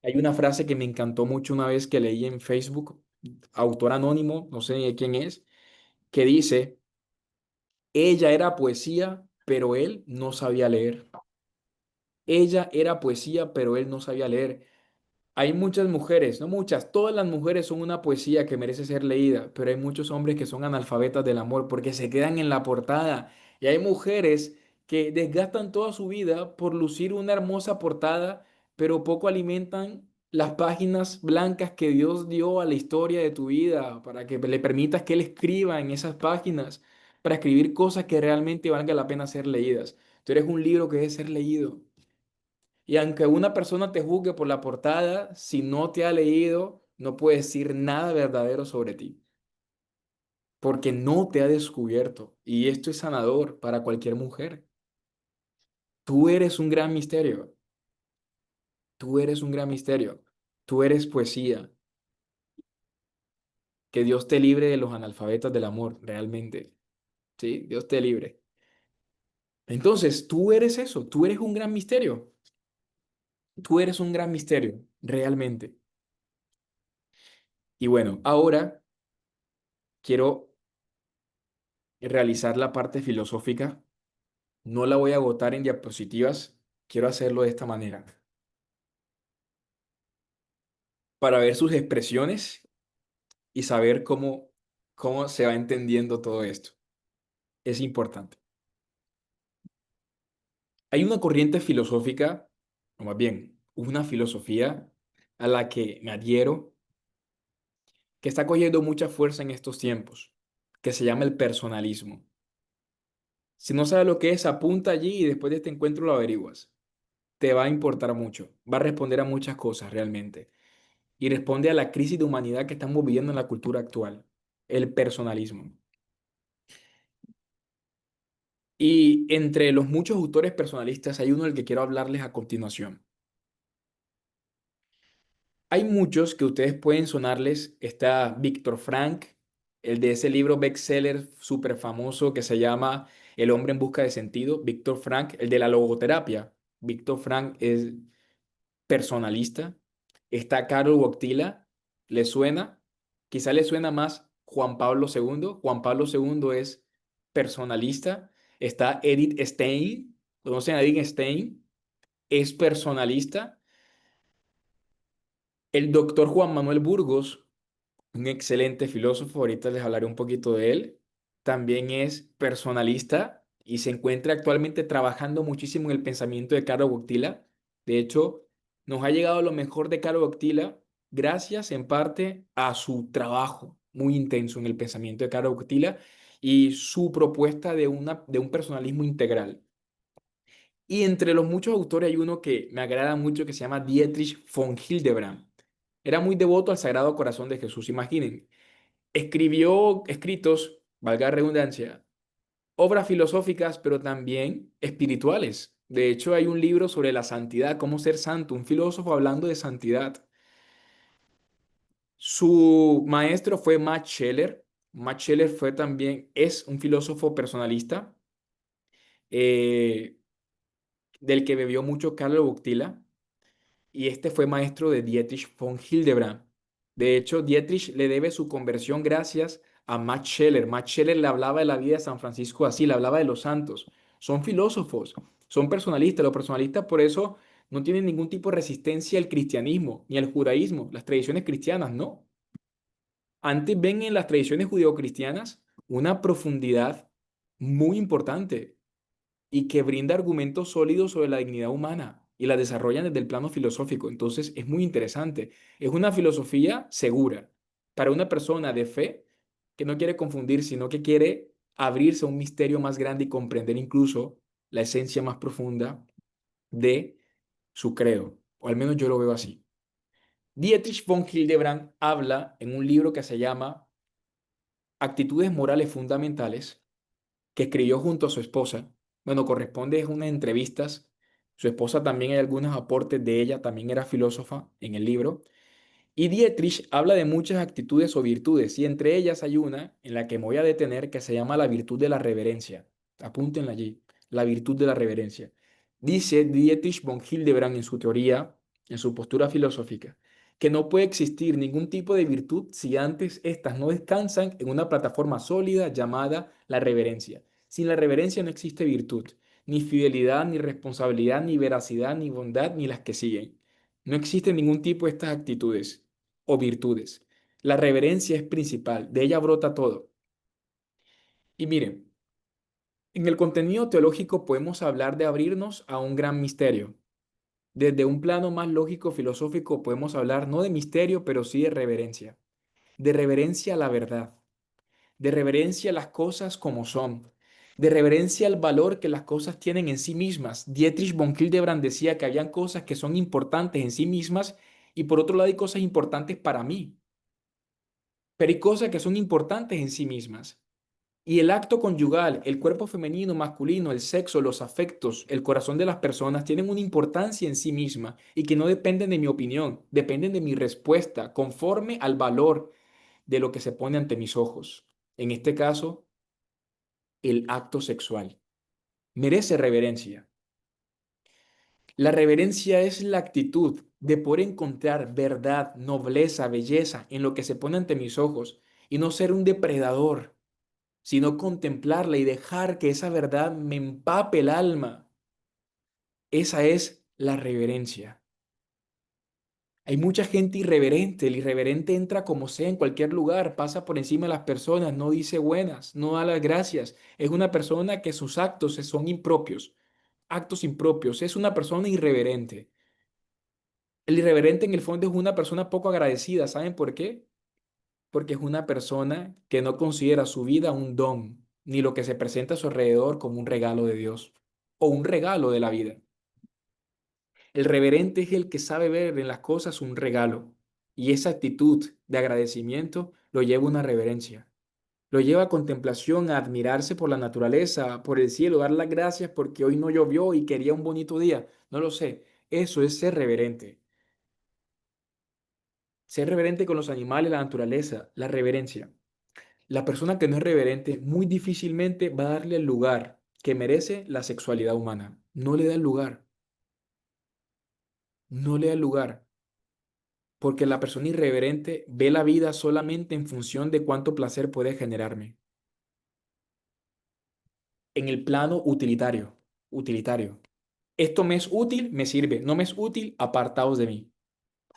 Hay una frase que me encantó mucho una vez que leí en Facebook, autor anónimo, no sé de quién es, que dice, ella era poesía, pero él no sabía leer. Ella era poesía, pero él no sabía leer. Hay muchas mujeres, no muchas, todas las mujeres son una poesía que merece ser leída, pero hay muchos hombres que son analfabetas del amor porque se quedan en la portada. Y hay mujeres que desgastan toda su vida por lucir una hermosa portada, pero poco alimentan las páginas blancas que Dios dio a la historia de tu vida, para que le permitas que Él escriba en esas páginas, para escribir cosas que realmente valga la pena ser leídas. Tú eres un libro que debe ser leído. Y aunque una persona te juzgue por la portada, si no te ha leído, no puede decir nada verdadero sobre ti, porque no te ha descubierto. Y esto es sanador para cualquier mujer. Tú eres un gran misterio. Tú eres un gran misterio. Tú eres poesía. Que Dios te libre de los analfabetas del amor, realmente. ¿Sí? Dios te libre. Entonces, tú eres eso. Tú eres un gran misterio. Tú eres un gran misterio, realmente. Y bueno, ahora quiero realizar la parte filosófica. No la voy a agotar en diapositivas. Quiero hacerlo de esta manera. Para ver sus expresiones y saber cómo se va entendiendo todo esto. Es importante. Hay una corriente filosófica, o más bien, una filosofía a la que me adhiero, que está cogiendo mucha fuerza en estos tiempos, que se llama el personalismo. Si no sabes lo que es, apunta allí y después de este encuentro lo averiguas. Te va a importar mucho, va a responder a muchas cosas realmente. Y responde a la crisis de humanidad que estamos viviendo en la cultura actual, el personalismo. Y entre los muchos autores personalistas hay uno del que quiero hablarles a continuación. Hay muchos que ustedes pueden sonarles. Está Víctor Frank, el de ese libro bestseller súper famoso que se llama El hombre en busca de sentido. Víctor Frank, el de la logoterapia. Víctor Frank es personalista. Está Carol Wojtyla, ¿le suena? Quizá le suena más Juan Pablo II. Juan Pablo II es personalista. Está Edith Stein, ¿conocen a Edith Stein? Es personalista. El doctor Juan Manuel Burgos, un excelente filósofo, ahorita les hablaré un poquito de él, también es personalista y se encuentra actualmente trabajando muchísimo en el pensamiento de Carlo Wojtyla. De hecho, nos ha llegado lo mejor de Carlo Wojtyla gracias en parte a su trabajo muy intenso en el pensamiento de Carlo Wojtyla y su propuesta de un personalismo integral. Y entre los muchos autores hay uno que me agrada mucho que se llama Dietrich von Hildebrand. Era muy devoto al Sagrado Corazón de Jesús, imaginen. Escribió escritos, valga la redundancia, obras filosóficas, pero también espirituales. De hecho, hay un libro sobre la santidad, cómo ser santo, un filósofo hablando de santidad. Su maestro fue Max Scheler. Max Scheler fue también, es un filósofo personalista, eh, del que bebió mucho Carlo Buctila. Y este fue maestro de Dietrich von Hildebrand. De hecho, Dietrich le debe su conversión gracias a Max Scheler. Max Scheler le hablaba de la vida de San Francisco así, le hablaba de los santos. Son filósofos, son personalistas. Los personalistas por eso no tienen ningún tipo de resistencia al cristianismo ni al judaísmo, las tradiciones cristianas, no. Antes ven en las tradiciones judeocristianas una profundidad muy importante y que brinda argumentos sólidos sobre la dignidad humana y la desarrollan desde el plano filosófico. Entonces es muy interesante. Es una filosofía segura para una persona de fe que no quiere confundir, sino que quiere abrirse a un misterio más grande y comprender incluso la esencia más profunda de su credo, o al menos yo lo veo así. Dietrich von Hildebrand habla en un libro que se llama Actitudes morales fundamentales, que escribió junto a su esposa. Bueno, corresponde a unas entrevistas. Su esposa también hay algunos aportes de ella, también era filósofa en el libro. Y Dietrich habla de muchas actitudes o virtudes, y entre ellas hay una en la que me voy a detener que se llama la virtud de la reverencia. Apúntenla allí, la virtud de la reverencia. Dice Dietrich von Hildebrand en su teoría, en su postura filosófica, que no puede existir ningún tipo de virtud si antes éstas no descansan en una plataforma sólida llamada la reverencia. Sin la reverencia no existe virtud, ni fidelidad, ni responsabilidad, ni veracidad, ni bondad, ni las que siguen. No existe ningún tipo de estas actitudes o virtudes. La reverencia es principal, de ella brota todo. Y miren, En el contenido teológico podemos hablar de abrirnos a un gran misterio. Desde un plano más lógico filosófico podemos hablar no de misterio, pero sí de reverencia a la verdad, de reverencia a las cosas como son, de reverencia al valor que las cosas tienen en sí mismas. Dietrich von Hildebrand decía que habían cosas que son importantes en sí mismas y por otro lado hay cosas importantes para mí, pero hay cosas que son importantes en sí mismas. Y el acto conyugal, el cuerpo femenino, masculino, el sexo, los afectos, el corazón de las personas tienen una importancia en sí misma y que no dependen de mi opinión, dependen de mi respuesta conforme al valor de lo que se pone ante mis ojos. En este caso, el acto sexual. Merece reverencia. La reverencia es la actitud de poder encontrar verdad, nobleza, belleza en lo que se pone ante mis ojos y no ser un depredador, sino contemplarla y dejar que esa verdad me empape el alma. Esa es la reverencia. Hay mucha gente irreverente. El irreverente entra como sea en cualquier lugar, pasa por encima de las personas, no dice buenas, no da las gracias. Es una persona que sus actos son impropios, actos impropios. Es una persona irreverente. El irreverente en el fondo es una persona poco agradecida. ¿Saben por qué? Porque es una persona que no considera su vida un don, ni lo que se presenta a su alrededor como un regalo de Dios o un regalo de la vida. El reverente es el que sabe ver en las cosas un regalo y esa actitud de agradecimiento lo lleva a una reverencia. Lo lleva a contemplación, a admirarse por la naturaleza, por el cielo, dar las gracias porque hoy no llovió y quería un bonito día. No lo sé. Eso es ser reverente. Ser reverente con los animales, la naturaleza, la reverencia. La persona que no es reverente muy difícilmente va a darle el lugar que merece la sexualidad humana. No le da el lugar, no le da el lugar, porque la persona irreverente ve la vida solamente en función de cuánto placer puede generarme. En el plano utilitario, utilitario. Esto me es útil, me sirve. No me es útil, apartaos de mí.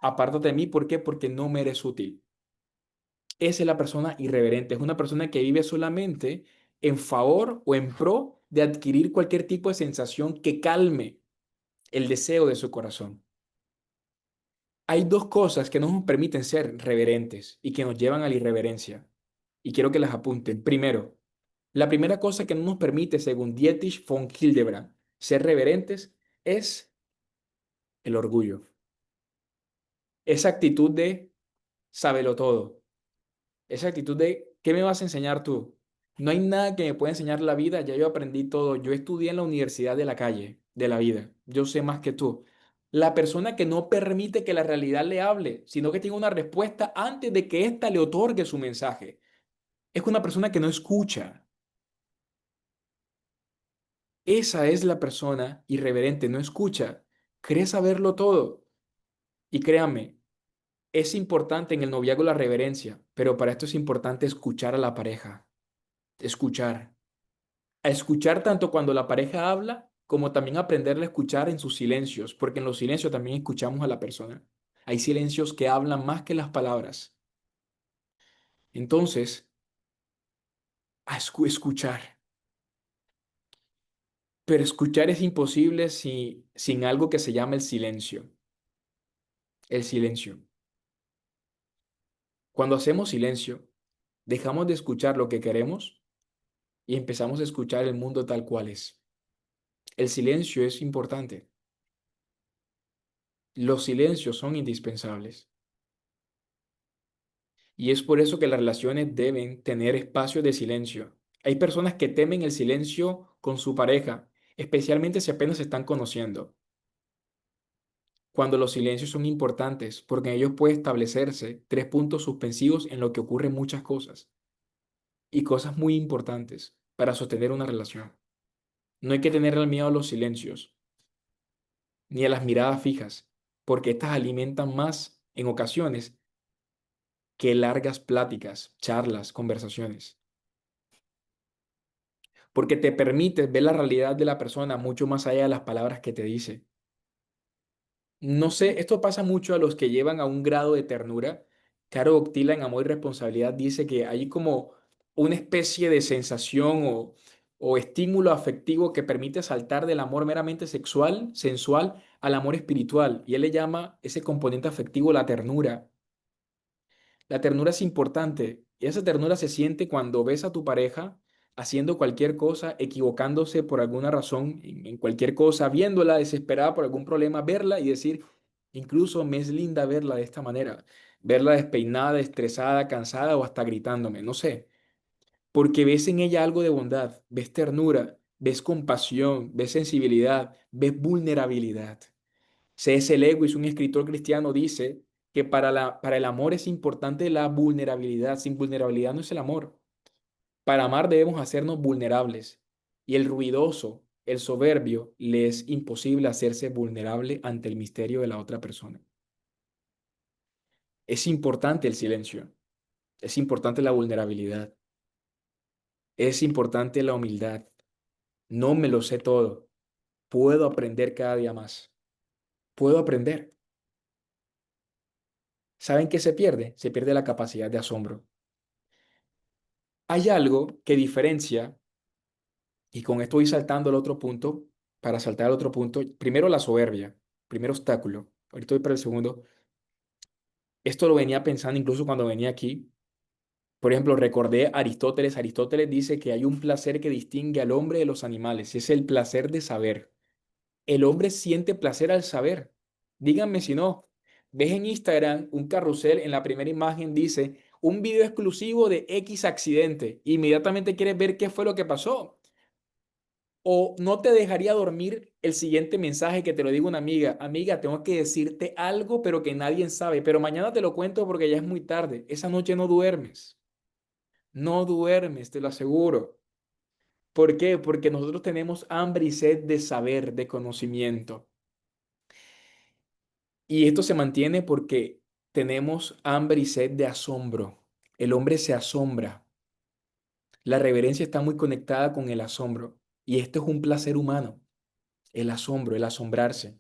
Apártate de mí, ¿por qué? Porque no me eres útil. Esa es la persona irreverente. Es una persona que vive solamente en favor o en pro de adquirir cualquier tipo de sensación que calme el deseo de su corazón. Hay dos cosas que no nos permiten ser reverentes y que nos llevan a la irreverencia. Y quiero que las apunten. Primero, la primera cosa que no nos permite, según Dietrich von Hildebrand, ser reverentes es el orgullo. Esa actitud de sábelo todo. Esa actitud de ¿qué me vas a enseñar tú? No hay nada que me pueda enseñar la vida, ya yo aprendí todo. Yo estudié en la universidad de la calle, de la vida. Yo sé más que tú. La persona que no permite que la realidad le hable, sino que tiene una respuesta antes de que ésta le otorgue su mensaje. Es una persona que no escucha. Esa es la persona irreverente, no escucha. Cree saberlo todo. Y créanme, es importante en el noviazgo la reverencia, pero para esto es importante escuchar a la pareja. Escuchar. A escuchar tanto cuando la pareja habla, como también aprenderle a escuchar en sus silencios, porque en los silencios también escuchamos a la persona. Hay silencios que hablan más que las palabras. Entonces, escuchar. Pero escuchar es imposible sin algo que se llama el silencio. El silencio. Cuando hacemos silencio, dejamos de escuchar lo que queremos y empezamos a escuchar el mundo tal cual es. El silencio es importante. Los silencios son indispensables. Y es por eso que las relaciones deben tener espacios de silencio. Hay personas que temen el silencio con su pareja, especialmente si apenas se están conociendo, cuando los silencios son importantes, porque en ellos puede establecerse tres puntos suspensivos en lo que ocurren muchas cosas, y cosas muy importantes para sostener una relación. No hay que tener miedo a los silencios, ni a las miradas fijas, porque estas alimentan más, en ocasiones, que largas pláticas, charlas, conversaciones. Porque te permite ver la realidad de la persona mucho más allá de las palabras que te dice. No sé, esto pasa mucho a los que llevan a un grado de ternura. Caro Octila en Amor y Responsabilidad dice que hay como una especie de sensación o estímulo afectivo que permite saltar del amor meramente sexual, sensual, al amor espiritual. Y él le llama ese componente afectivo la ternura. La ternura es importante y esa ternura se siente cuando ves a tu pareja haciendo cualquier cosa, equivocándose por alguna razón en cualquier cosa, viéndola desesperada por algún problema, verla y decir, incluso me es linda verla de esta manera, verla despeinada, estresada, cansada o hasta gritándome, no sé, porque ves en ella algo de bondad, ves ternura, ves compasión, ves sensibilidad, ves vulnerabilidad. C.S. Lewis, un escritor cristiano, dice que para el amor es importante la vulnerabilidad. Sin vulnerabilidad no es el amor. Para amar debemos hacernos vulnerables. Y el ruidoso, el soberbio, le es imposible hacerse vulnerable ante el misterio de la otra persona. Es importante el silencio. Es importante la vulnerabilidad. Es importante la humildad. No me lo sé todo. Puedo aprender cada día más. Puedo aprender. ¿Saben qué se pierde? Se pierde la capacidad de asombro. Hay algo que diferencia, y con esto voy saltando al otro punto, para saltar al otro punto, primero la soberbia, primer obstáculo, ahorita voy para el segundo, esto lo venía pensando incluso cuando venía aquí, por ejemplo, recordé a Aristóteles, Aristóteles dice que hay un placer que distingue al hombre de los animales, y es el placer de saber. El hombre siente placer al saber, díganme si no, ves en Instagram un carrusel, en la primera imagen dice, un video exclusivo de X accidente, inmediatamente quieres ver qué fue lo que pasó. O no te dejaría dormir el siguiente mensaje que te lo diga una amiga. Amiga, tengo que decirte algo, pero que nadie sabe. Pero mañana te lo cuento porque ya es muy tarde. Esa noche no duermes. No duermes, te lo aseguro. ¿Por qué? Porque nosotros tenemos hambre y sed de saber, de conocimiento. Y esto se mantiene porque tenemos hambre y sed de asombro. El hombre se asombra. La reverencia está muy conectada con el asombro. Y esto es un placer humano. El asombro, el asombrarse.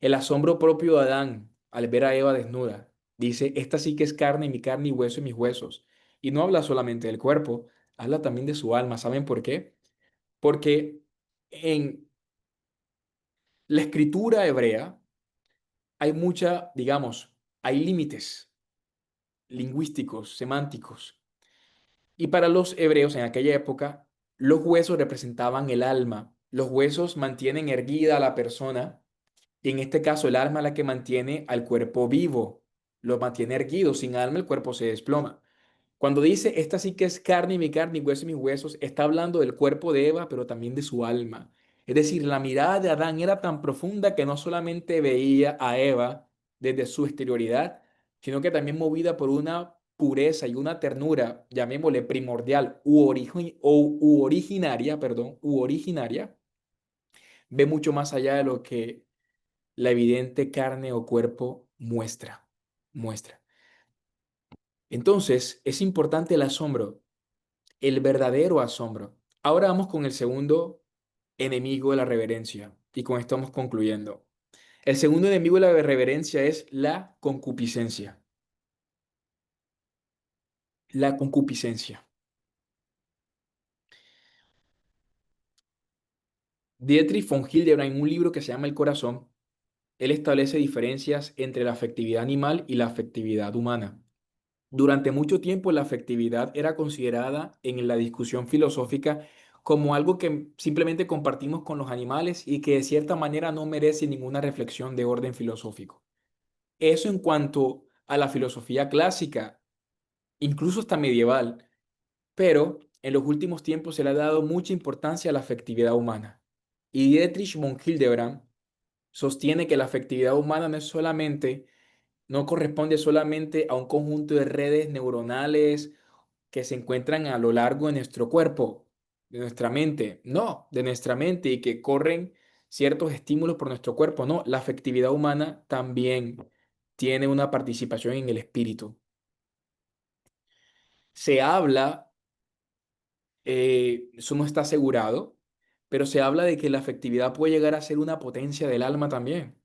El asombro propio de Adán al ver a Eva desnuda. Dice, esta sí que es carne, mi carne y hueso y mis huesos. Y no habla solamente del cuerpo, habla también de su alma. ¿Saben por qué? Porque en la escritura hebrea hay mucha, digamos, hay límites lingüísticos, semánticos. Y para los hebreos en aquella época, los huesos representaban el alma. Los huesos mantienen erguida a la persona. Y en este caso, el alma es la que mantiene al cuerpo vivo, lo mantiene erguido. Sin alma, el cuerpo se desploma. Cuando dice, esta sí que es carne y mi carne y hueso y mis huesos, está hablando del cuerpo de Eva, pero también de su alma. Es decir, la mirada de Adán era tan profunda que no solamente veía a Eva desde su exterioridad, sino que también movida por una pureza y una ternura, llamémosle primordial u originaria, perdón, u originaria, ve mucho más allá de lo que la evidente carne o cuerpo muestra. Entonces, es importante el asombro, el verdadero asombro. Ahora vamos con el segundo enemigo de la reverencia y con esto vamos concluyendo. El segundo enemigo de la reverencia es la concupiscencia. La concupiscencia. Dietrich von Hildebrand, en un libro que se llama El Corazón, él establece diferencias entre la afectividad animal y la afectividad humana. Durante mucho tiempo la afectividad era considerada en la discusión filosófica como algo que simplemente compartimos con los animales y que de cierta manera no merece ninguna reflexión de orden filosófico. Eso en cuanto a la filosofía clásica, incluso hasta medieval, pero en los últimos tiempos se le ha dado mucha importancia a la afectividad humana. Y Dietrich von Hildebrand sostiene que la afectividad humana no corresponde solamente a un conjunto de redes neuronales que se encuentran a lo largo de nuestro cuerpo, de nuestra mente. No, de nuestra mente y que corren ciertos estímulos por nuestro cuerpo. No, la afectividad humana también tiene una participación en el espíritu. Se habla, eso no está asegurado, pero se habla de que la afectividad puede llegar a ser una potencia del alma también.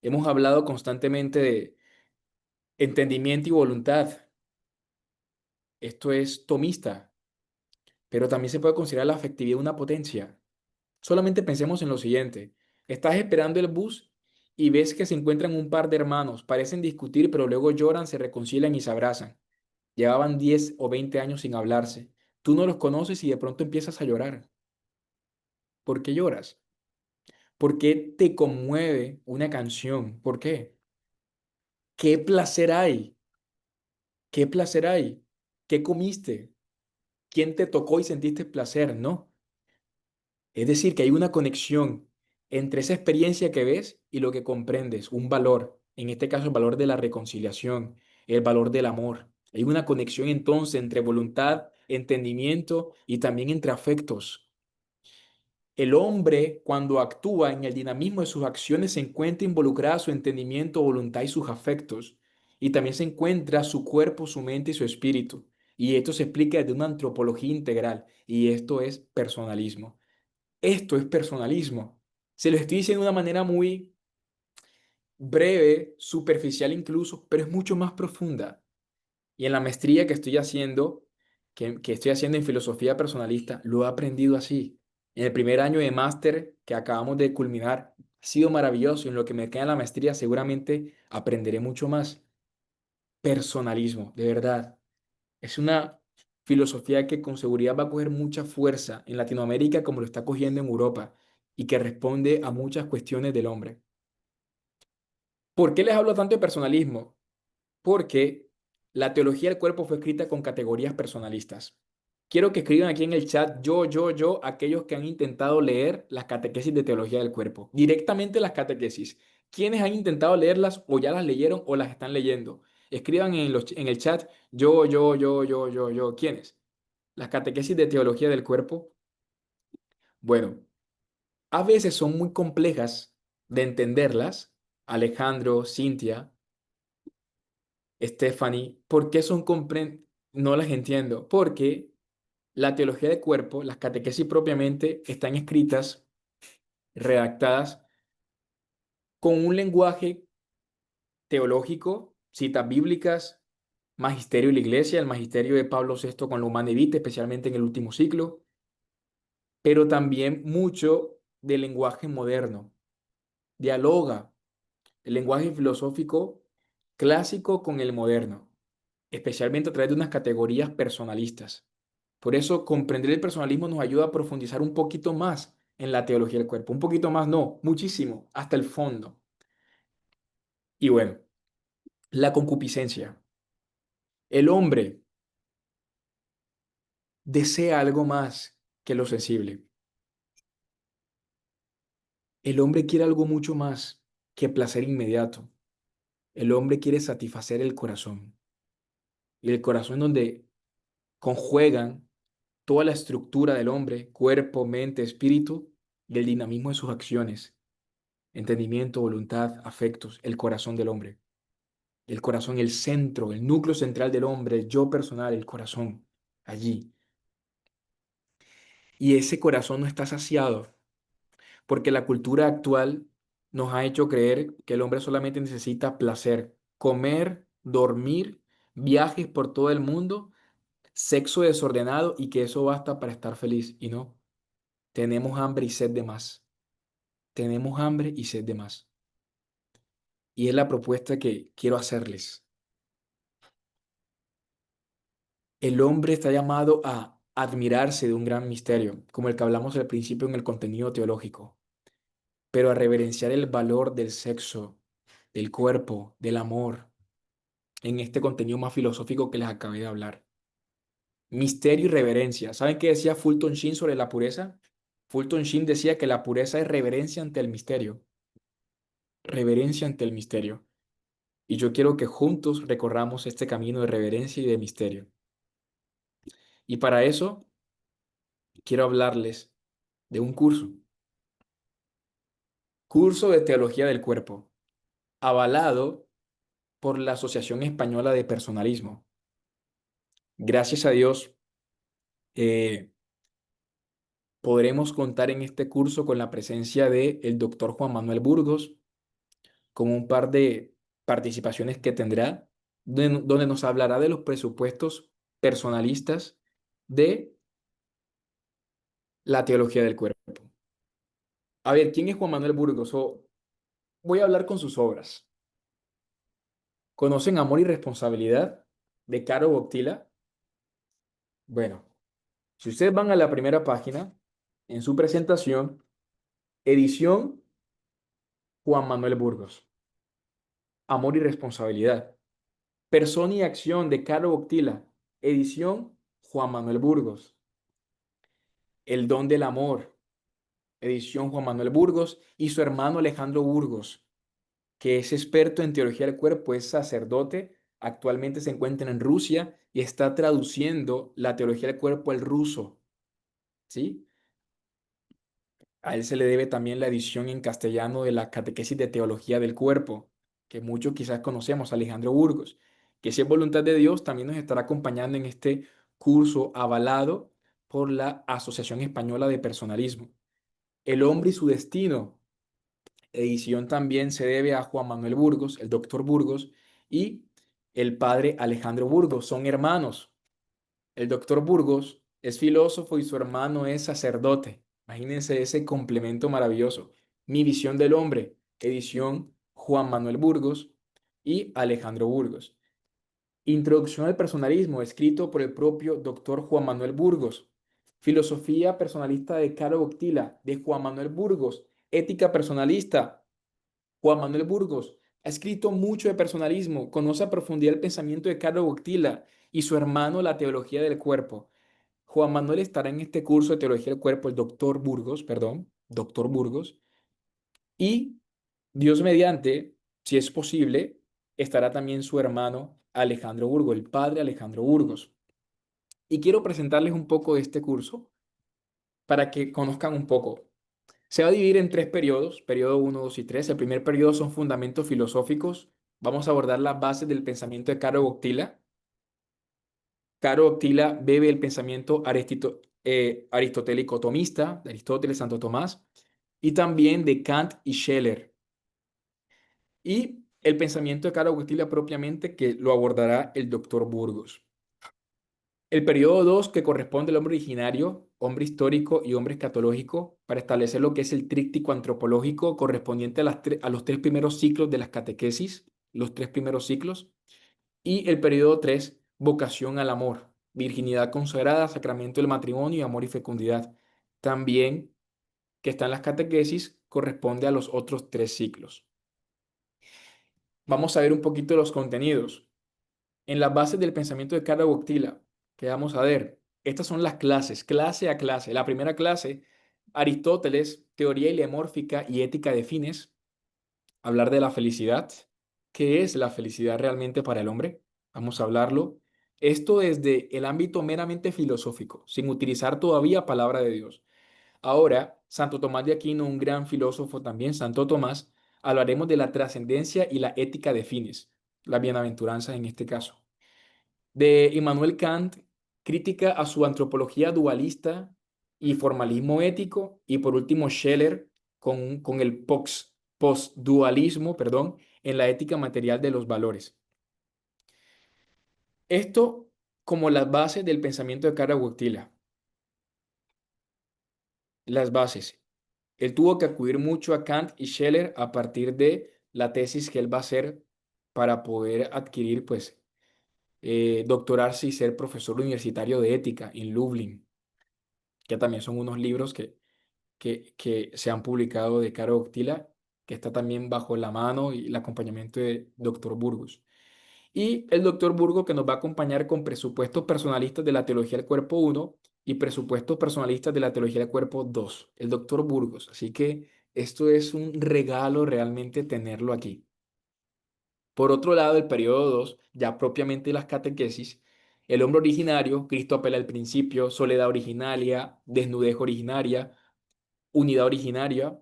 Hemos hablado constantemente de entendimiento y voluntad. Esto es tomista. pero también se puede considerar la afectividad una potencia. Solamente pensemos en lo siguiente. Estás esperando el bus y ves que se encuentran un par de hermanos. Parecen discutir, pero luego lloran, se reconcilian y se abrazan. Llevaban 10 o 20 años sin hablarse. Tú no los conoces y de pronto empiezas a llorar. ¿Por qué lloras? ¿Por qué te conmueve una canción? ¿Por qué? ¿Qué placer hay? ¿Qué placer hay? ¿Qué comiste? ¿Quién te tocó y sentiste placer? No. Es decir, que hay una conexión entre esa experiencia que ves y lo que comprendes, un valor, en este caso el valor de la reconciliación, el valor del amor. Hay una conexión entonces entre voluntad, entendimiento y también entre afectos. El hombre, cuando actúa en el dinamismo de sus acciones, se encuentra involucrada su entendimiento, voluntad y sus afectos. Y también se encuentra su cuerpo, su mente y su espíritu. Y esto se explica desde una antropología integral. Y esto es personalismo. Esto es personalismo. Se lo estoy diciendo de una manera muy breve, superficial incluso, pero es mucho más profunda. Y en la maestría que estoy haciendo, que estoy haciendo en filosofía personalista, lo he aprendido así. En el primer año de máster que acabamos de culminar, ha sido maravilloso. En lo que me queda en la maestría seguramente aprenderé mucho más. Personalismo, de verdad. Es una filosofía que con seguridad va a coger mucha fuerza en Latinoamérica como lo está cogiendo en Europa y que responde a muchas cuestiones del hombre. ¿Por qué les hablo tanto de personalismo? Porque la teología del cuerpo fue escrita con categorías personalistas. Quiero que escriban aquí en el chat yo, aquellos que han intentado leer las catequesis de teología del cuerpo. Directamente las catequesis. ¿Quiénes han intentado leerlas o ya las leyeron o las están leyendo? Escriban en el chat yo. ¿Quiénes? Las catequesis de teología del cuerpo. Bueno, a veces son muy complejas de entenderlas. Alejandro, Cintia, Stephanie, ¿por qué son no las entiendo? Porque la teología del cuerpo, las catequesis propiamente, están escritas, redactadas con un lenguaje teológico, citas bíblicas, magisterio de la iglesia, el magisterio de Pablo VI con la Humanae Vitae, especialmente en el último ciclo, pero también mucho del lenguaje moderno. Dialoga el lenguaje filosófico clásico con el moderno, especialmente a través de unas categorías personalistas. Por eso comprender el personalismo nos ayuda a profundizar un poquito más en la teología del cuerpo. Un poquito más, no, muchísimo, hasta el fondo. Y bueno, la concupiscencia. El hombre desea algo más que lo sensible. El hombre quiere algo mucho más que placer inmediato. El hombre quiere satisfacer el corazón. Y el corazón donde conjuegan toda la estructura del hombre, cuerpo, mente, espíritu y el dinamismo de sus acciones, entendimiento, voluntad, afectos, el corazón del hombre. El corazón, el centro, el núcleo central del hombre, el yo personal, el corazón, allí. Y ese corazón no está saciado porque la cultura actual nos ha hecho creer que el hombre solamente necesita placer, comer, dormir, viajes por todo el mundo, sexo desordenado y que eso basta para estar feliz. Y no, tenemos hambre y sed de más. Tenemos hambre y sed de más. Y es la propuesta que quiero hacerles. El hombre está llamado a admirarse de un gran misterio, como el que hablamos al principio en el contenido teológico, pero a reverenciar el valor del sexo, del cuerpo, del amor, en este contenido más filosófico que les acabé de hablar. Misterio y reverencia. ¿Saben qué decía Fulton Sheen sobre la pureza? Fulton Sheen decía que la pureza es reverencia ante el misterio, reverencia ante el misterio. Y yo quiero que juntos recorramos este camino de reverencia y de misterio. Y para eso quiero hablarles de un curso de teología del cuerpo, avalado por la Asociación Española de Personalismo. Gracias a Dios, eh, podremos contar en este curso con la presencia del doctor Juan Manuel Burgos, con un par de participaciones que tendrá, donde nos hablará de los presupuestos personalistas de la teología del cuerpo. A ver, ¿quién es Juan Manuel Burgos? Voy a hablar con sus obras. ¿Conocen Amor y Responsabilidad de Caro Boctila? Bueno, si ustedes van a la primera página, en su presentación, edición Juan Manuel Burgos, Amor y Responsabilidad. Persona y Acción de Caro Boctila, edición Juan Manuel Burgos. El Don del Amor, edición Juan Manuel Burgos y su hermano Alejandro Burgos, que es experto en teología del cuerpo, es sacerdote, actualmente se encuentra en Rusia y está traduciendo la teología del cuerpo al ruso, ¿sí? A él se le debe también la edición en castellano de la Catequesis de Teología del Cuerpo, que muchos quizás conocemos, Alejandro Burgos, que si es voluntad de Dios también nos estará acompañando en este curso avalado por la Asociación Española de Personalismo. El hombre y su destino, edición también se debe a Juan Manuel Burgos, el doctor Burgos, y el padre Alejandro Burgos, son hermanos. El doctor Burgos es filósofo y su hermano es sacerdote. Imagínense ese complemento maravilloso. Mi visión del hombre, edición Juan Manuel Burgos y Alejandro Burgos. Introducción al personalismo, escrito por el propio doctor Juan Manuel Burgos. Filosofía personalista de Caro Boctila, de Juan Manuel Burgos. Ética personalista, Juan Manuel Burgos. Ha escrito mucho de personalismo, conoce a profundidad el pensamiento de Caro Boctila y su hermano la teología del cuerpo. Juan Manuel estará en este curso de teología del cuerpo, el doctor Burgos, perdón, doctor Burgos, y Dios mediante, si es posible, estará también su hermano Alejandro Burgos, el padre Alejandro Burgos. Y quiero presentarles un poco de este curso para que conozcan un poco. Se va a dividir en tres periodos, periodo uno, 2 y 3. El primer periodo son fundamentos filosóficos. Vamos a abordar las bases del pensamiento de Caro Boctila. Caro Octila bebe el pensamiento aristotélico tomista, de Aristóteles, Santo Tomás, y también de Kant y Scheler. Y el pensamiento de Caro Octila propiamente, que lo abordará el doctor Burgos. El periodo 2 que corresponde al hombre originario, hombre histórico y hombre escatológico, para establecer lo que es el tríptico antropológico correspondiente a los tres primeros ciclos de las catequesis, los tres primeros ciclos. Y el periodo 3 vocación al amor, virginidad consagrada, sacramento del matrimonio y amor y fecundidad. También, que está en las catequesis, corresponde a los otros tres ciclos. Vamos a ver un poquito los contenidos. En las bases del pensamiento de Carlo Boctila, que vamos a ver, estas son las clases, clase a clase. La primera clase, Aristóteles, teoría ilemórfica y ética de fines, hablar de la felicidad. ¿Qué es la felicidad realmente para el hombre? Vamos a hablarlo. Esto desde el ámbito meramente filosófico, sin utilizar todavía palabra de Dios. Ahora, Santo Tomás de Aquino, un gran filósofo también, Santo Tomás, hablaremos de la trascendencia y la ética de fines, la bienaventuranza en este caso. De Immanuel Kant, crítica a su antropología dualista y formalismo ético. Y por último, Scheler con el postdualismo, perdón, en la ética material de los valores. Esto como las bases del pensamiento de Carl Wojtyla. Las bases. Él tuvo que acudir mucho a Kant y Scheler a partir de la tesis que él va a hacer para poder adquirir, pues, doctorarse y ser profesor universitario de ética en Lublin, que también son unos libros que se han publicado de Caro Octila, que está también bajo la mano y el acompañamiento de Dr. Burgos. Y el Dr. Burgos que nos va a acompañar con presupuestos personalistas de la teología del cuerpo uno y presupuestos personalistas de la teología del cuerpo 2, el Dr. Burgos. Así que esto es un regalo realmente tenerlo aquí. Por otro lado, el periodo 2 ya propiamente las catequesis, el hombre originario, Cristo apela al principio, soledad originaria, desnudez originaria, unidad originaria,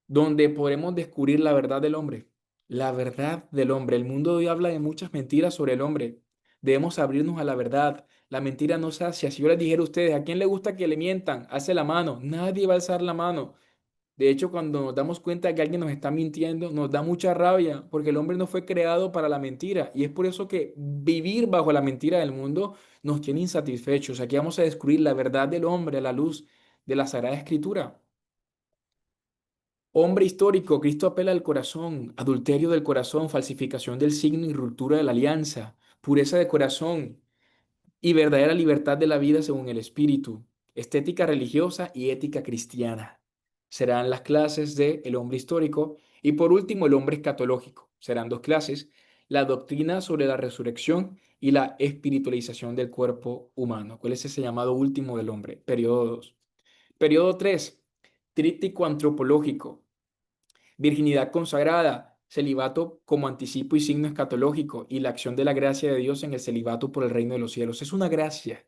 donde podremos descubrir la verdad del hombre. La verdad del hombre. El mundo de hoy habla de muchas mentiras sobre el hombre. Debemos abrirnos a la verdad. La mentira no sacia. Si yo les dijera a ustedes, ¿a quién le gusta que le mientan? Alce la mano. Nadie va a alzar la mano. De hecho, cuando nos damos cuenta de que alguien nos está mintiendo, nos da mucha rabia, porque el hombre no fue creado para la mentira. Y es por eso que vivir bajo la mentira del mundo nos tiene insatisfechos. Aquí vamos a descubrir la verdad del hombre a la luz de la Sagrada Escritura. Hombre histórico, Cristo apela al corazón, adulterio del corazón, falsificación del signo y ruptura de la alianza, pureza de corazón y verdadera libertad de la vida según el Espíritu, estética religiosa y ética cristiana. Serán las clases de el hombre histórico y por último el hombre escatológico. Serán dos clases, la doctrina sobre la resurrección y la espiritualización del cuerpo humano. ¿Cuál es ese llamado último del hombre? Periodo 2. Periodo 3, tríptico antropológico. Virginidad consagrada, celibato como anticipo y signo escatológico y la acción de la gracia de Dios en el celibato por el reino de los cielos. Es una gracia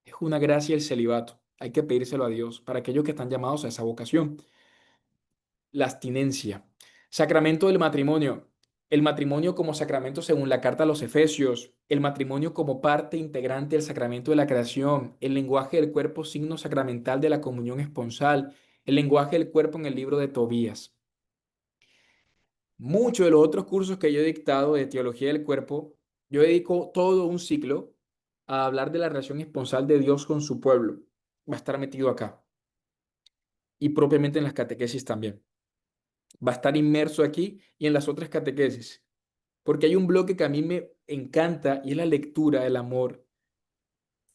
el celibato. Hay que pedírselo a Dios para aquellos que están llamados a esa vocación. La abstinencia. Sacramento del matrimonio. El matrimonio como sacramento según la carta a los Efesios. El matrimonio como parte integrante del sacramento de la creación. El lenguaje del cuerpo, signo sacramental de la comunión esponsal. El lenguaje del cuerpo en el libro de Tobías. Muchos de los otros cursos que yo he dictado de teología del cuerpo, yo dedico todo un ciclo a hablar de la relación esponsal de Dios con su pueblo. Va a estar metido acá y propiamente en las catequesis también. Va a estar inmerso aquí y en las otras catequesis, porque hay un bloque que a mí me encanta y es la lectura del amor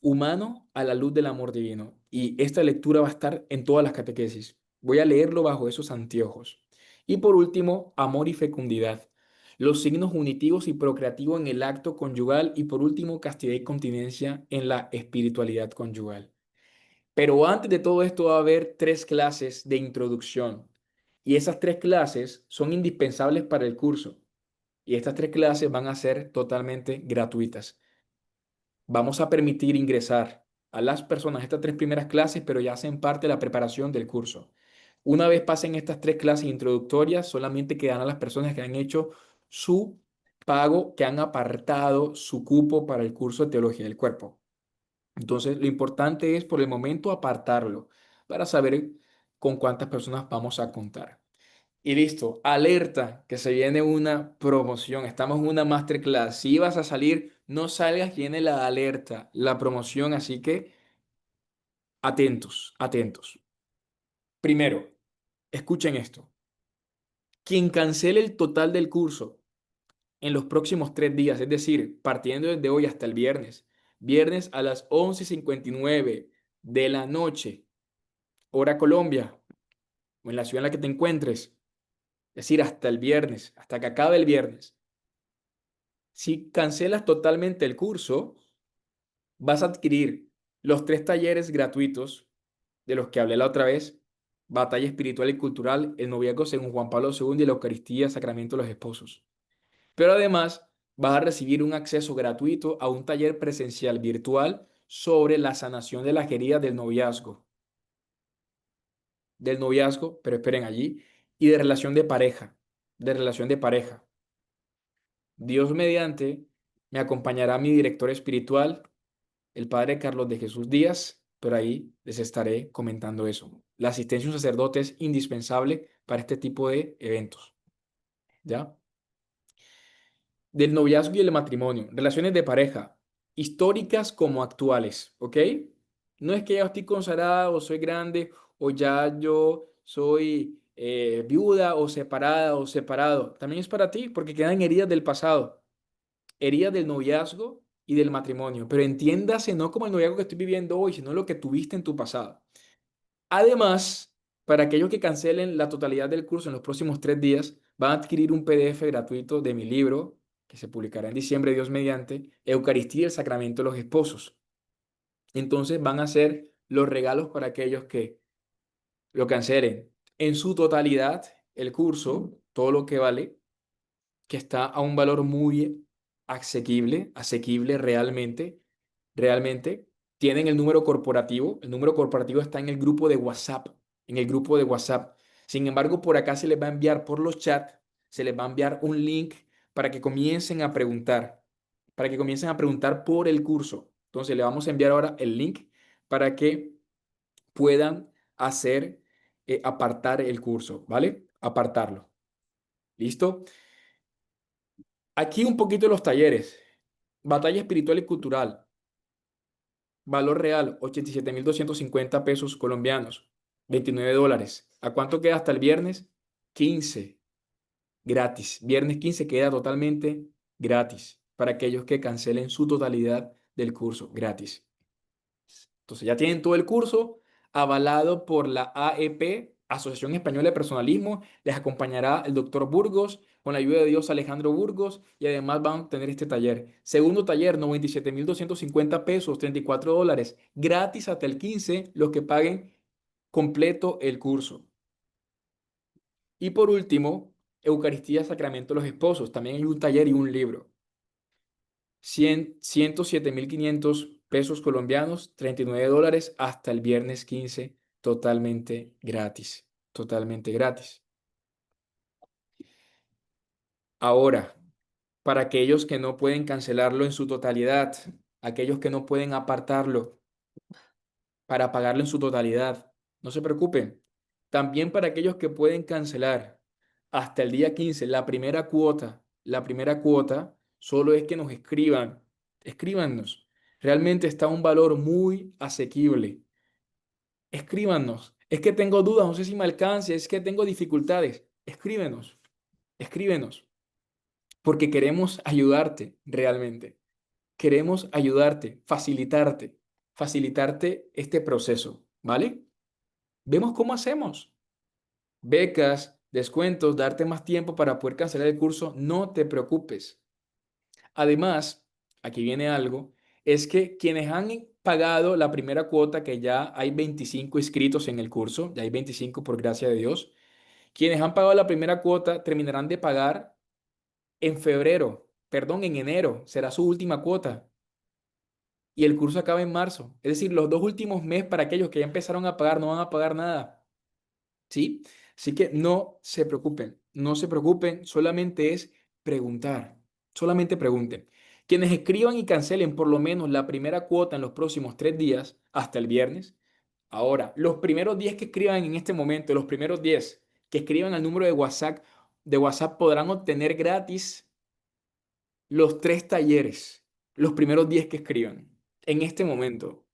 humano a la luz del amor divino. Y esta lectura va a estar en todas las catequesis. Voy a leerlo bajo esos anteojos. Y por último, amor y fecundidad. Los signos unitivos y procreativos en el acto conyugal. Y por último, castidad y continencia en la espiritualidad conyugal. Pero antes de todo esto va a haber tres clases de introducción. Y esas tres clases son indispensables para el curso. Y estas tres clases van a ser totalmente gratuitas. Vamos a permitir ingresar a las personas estas tres primeras clases, pero ya hacen parte de la preparación del curso. Una vez pasen estas tres clases introductorias, solamente quedan a las personas que han hecho su pago, que han apartado su cupo para el curso de Teología del Cuerpo. Entonces, lo importante es por el momento apartarlo para saber con cuántas personas vamos a contar. Y listo, alerta que se viene una promoción. Estamos en una masterclass. Si vas a salir, no salgas, viene la alerta, la promoción. Así que atentos, atentos. Primero, escuchen esto. Quien cancele el total del curso en los próximos 3 días, es decir, partiendo desde hoy hasta el viernes a las 11:59 de la noche, hora Colombia, o en la ciudad en la que te encuentres, es decir, hasta el viernes, hasta que acabe el viernes. Si cancelas totalmente el curso, vas a adquirir los 3 talleres gratuitos de los que hablé la otra vez: Batalla Espiritual y Cultural, el Noviazgo según Juan Pablo II y la Eucaristía, Sacramento de los Esposos. Pero además vas a recibir un acceso gratuito a un taller presencial virtual sobre la sanación de las heridas pero esperen allí, y de relación de pareja. Dios mediante, me acompañará mi director espiritual, el padre Carlos de Jesús Díaz, pero ahí les estaré comentando eso. La asistencia de un sacerdote es indispensable para este tipo de eventos, ¿ya? Del noviazgo y el matrimonio, relaciones de pareja, históricas como actuales, ¿ok? No es que ya estoy consagrada o soy grande o ya yo soy viuda o separada o separado. También es para ti porque quedan heridas del pasado, heridas del noviazgo y del matrimonio, pero entiéndase no como el noviazgo que estoy viviendo hoy, sino lo que tuviste en tu pasado. Además, para aquellos que cancelen la totalidad del curso en los próximos 3 días, van a adquirir un PDF gratuito de mi libro, que se publicará en diciembre, Dios mediante, Eucaristía y el Sacramento de los Esposos. Entonces van a ser los regalos para aquellos que lo cancelen. En su totalidad, el curso, todo lo que vale, que está a un valor muy asequible realmente. Tienen el número corporativo. El número corporativo está en el grupo de WhatsApp, en el grupo de WhatsApp. Sin embargo, por acá se les va a enviar por los chats, se les va a enviar un link para que comiencen a preguntar, por el curso. Entonces, le vamos a enviar ahora el link para que puedan hacer, apartar el curso, ¿vale? Apartarlo. ¿Listo? Aquí un poquito de los talleres. Batalla espiritual y cultural. Valor real, 87.250 pesos colombianos. $29. ¿A cuánto queda hasta el viernes? 15, gratis. Viernes 15 queda totalmente gratis para aquellos que cancelen su totalidad del curso, gratis. Entonces ya tienen todo el curso avalado por la AEP, Asociación Española de Personalismo. Les acompañará el doctor Burgos, con la ayuda de Dios Alejandro Burgos, y además van a tener este taller. Segundo taller, 97.250 pesos, $34, gratis hasta el 15, los que paguen completo el curso. Y por último, Eucaristía, Sacramento de los Esposos. También hay un taller y un libro. 107.500 pesos colombianos, $39 hasta el viernes 15, totalmente gratis, totalmente gratis. Ahora, para aquellos que no pueden cancelarlo en su totalidad, aquellos que no pueden apartarlo para pagarlo en su totalidad, no se preocupen. También para aquellos que pueden cancelar hasta el día 15 la primera cuota solo es que nos escriban, escríbanos. Realmente está a un valor muy asequible. Escríbanos. Es que tengo dudas, no sé si me alcance, es que tengo dificultades. Escríbenos, escríbenos, porque queremos ayudarte realmente. Queremos ayudarte, facilitarte este proceso, ¿vale? Vemos cómo hacemos. Becas, descuentos, darte más tiempo para poder cancelar el curso, no te preocupes. Además, aquí viene algo, es que quienes han pagado la primera cuota, que ya hay 25 inscritos en el curso, ya hay 25 por gracia de Dios, quienes han pagado la primera cuota terminarán de pagar en febrero, perdón, en enero, será su última cuota y el curso acaba en marzo. Es decir, los 2 últimos meses para aquellos que ya empezaron a pagar no van a pagar nada. ¿Sí? Así que no se preocupen, no se preocupen, solamente es preguntar, solamente pregunten. Quienes escriban y cancelen por lo menos la primera cuota en los próximos 3 días, hasta el viernes. Ahora, los primeros 10 que escriban en este momento, los primeros 10 que escriban al número de WhatsApp podrán obtener gratis los 3 talleres, los primeros 10 que escriban en este momento.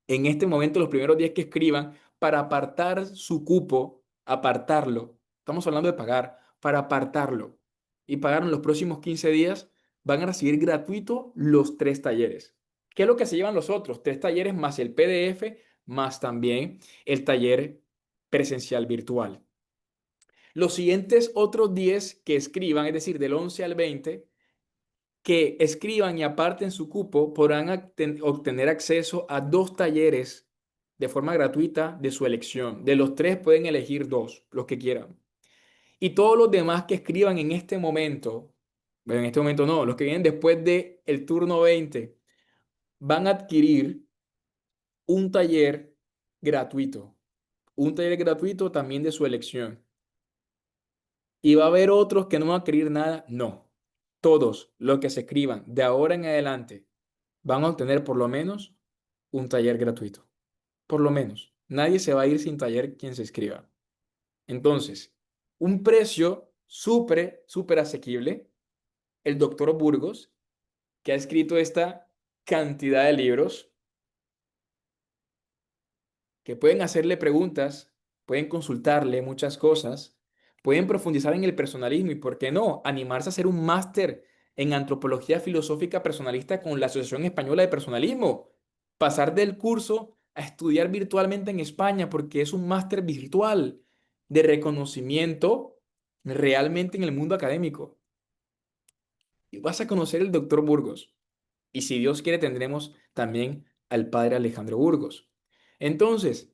En este momento, los primeros 10 que escriban para apartar su cupo, apartarlo, estamos hablando de pagar, para apartarlo y pagar en los próximos 15 días, van a recibir gratuito los 3 talleres. ¿Qué es lo que se llevan los otros? 3 talleres más el PDF, más también el taller presencial virtual. Los siguientes otros 10 que escriban, es decir, del 11 al 20, que escriban y aparten su cupo podrán obtener acceso a 2 talleres de forma gratuita de su elección. De los 3 pueden elegir 2, los que quieran. Y todos los demás que escriban en este momento, bueno, en este momento no, los que vienen después del turno 20, van a adquirir un taller gratuito. Un taller gratuito también de su elección. Y va a haber otros que no van a adquirir nada. No. Todos los que se escriban de ahora en adelante van a obtener por lo menos un taller gratuito. Por lo menos. Nadie se va a ir sin taller quien se inscriba. Entonces, un precio súper, súper asequible. El doctor Burgos, que ha escrito esta cantidad de libros, que pueden hacerle preguntas, pueden consultarle muchas cosas, pueden profundizar en el personalismo y, ¿por qué no?, animarse a hacer un máster en antropología filosófica personalista con la Asociación Española de Personalismo. Pasar del curso a estudiar virtualmente en España porque es un máster virtual de reconocimiento realmente en el mundo académico. Y vas a conocer el doctor Burgos. Y si Dios quiere, tendremos también al padre Alejandro Burgos. Entonces,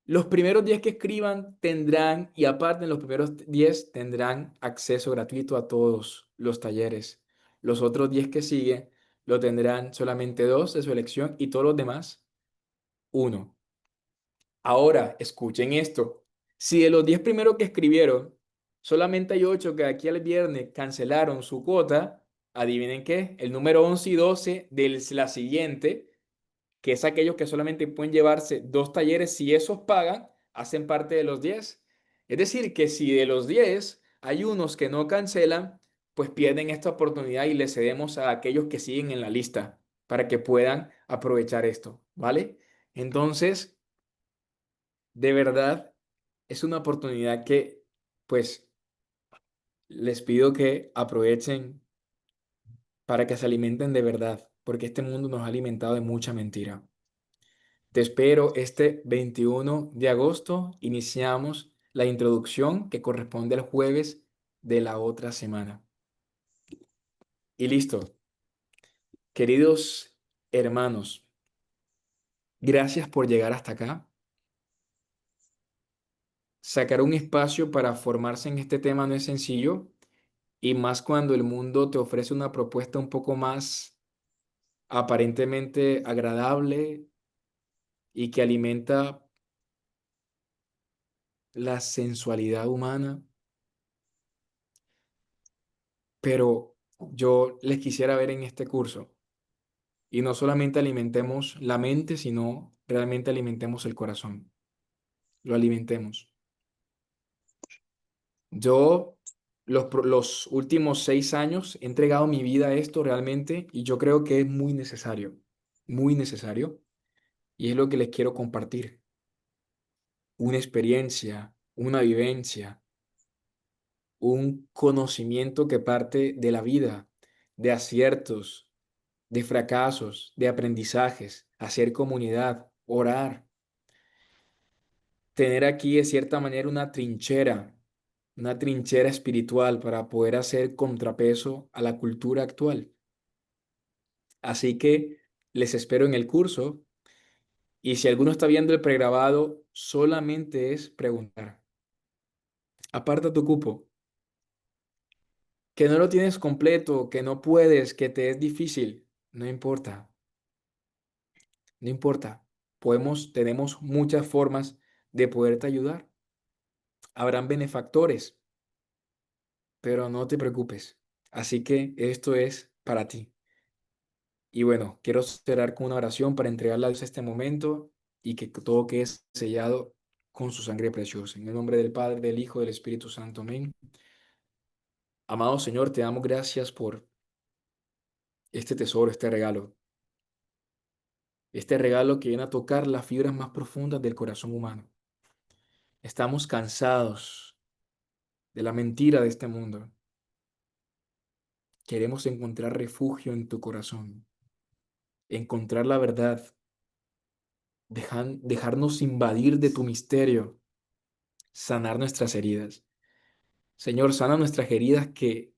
los primeros 10 que escriban tendrán, y aparte en los primeros 10 tendrán acceso gratuito a todos los talleres. Los otros 10 que siguen lo tendrán solamente 2 de su elección y todos los demás, uno. Ahora, escuchen esto. Si de los 10 primeros que escribieron, solamente hay 8 que aquí al viernes cancelaron su cuota, adivinen qué, el número 11 y 12 de la siguiente, que es aquellos que solamente pueden llevarse 2 talleres, si esos pagan, hacen parte de los 10. Es decir, que si de los 10 hay unos que no cancelan, pues pierden esta oportunidad y le cedemos a aquellos que siguen en la lista para que puedan aprovechar esto, ¿vale? Entonces, De verdad, es una oportunidad que, pues, les pido que aprovechen para que se alimenten de verdad, porque este mundo nos ha alimentado de mucha mentira. Te espero este 21 de agosto. Iniciamos la introducción que corresponde al jueves de la otra semana. Y listo. Queridos hermanos, gracias por llegar hasta acá. Sacar un espacio para formarse en este tema no es sencillo, y más cuando el mundo te ofrece una propuesta un poco más aparentemente agradable y que alimenta la sensualidad humana. Pero yo les quisiera ver en este curso, y no solamente alimentemos la mente, sino realmente alimentemos el corazón, lo alimentemos. Yo los últimos 6 años he entregado mi vida a esto realmente, y yo creo que es muy necesario, y es lo que les quiero compartir, una experiencia, una vivencia, un conocimiento que parte de la vida, de aciertos, de fracasos, de aprendizajes, hacer comunidad, orar, tener aquí de cierta manera una trinchera espiritual para poder hacer contrapeso a la cultura actual. Así que les espero en el curso, y si alguno está viendo el pregrabado, solamente es preguntar. Aparta tu cupo, que no lo tienes completo, que no puedes, que te es difícil, no importa, no importa. Tenemos muchas formas de poderte ayudar. Habrán benefactores, pero no te preocupes. Así que esto es para ti. Y bueno, quiero cerrar con una oración para entregarle a Dios este momento, y que todo quede sellado con su sangre preciosa. En el nombre del Padre, del Hijo, del Espíritu Santo. Amén. Amado Señor, te damos gracias por este tesoro, este regalo que viene a tocar las fibras más profundas del corazón humano. Estamos cansados de la mentira de este mundo. Queremos encontrar refugio en tu corazón, encontrar la verdad, dejarnos invadir de tu misterio, sanar nuestras heridas. Señor, sana nuestras heridas que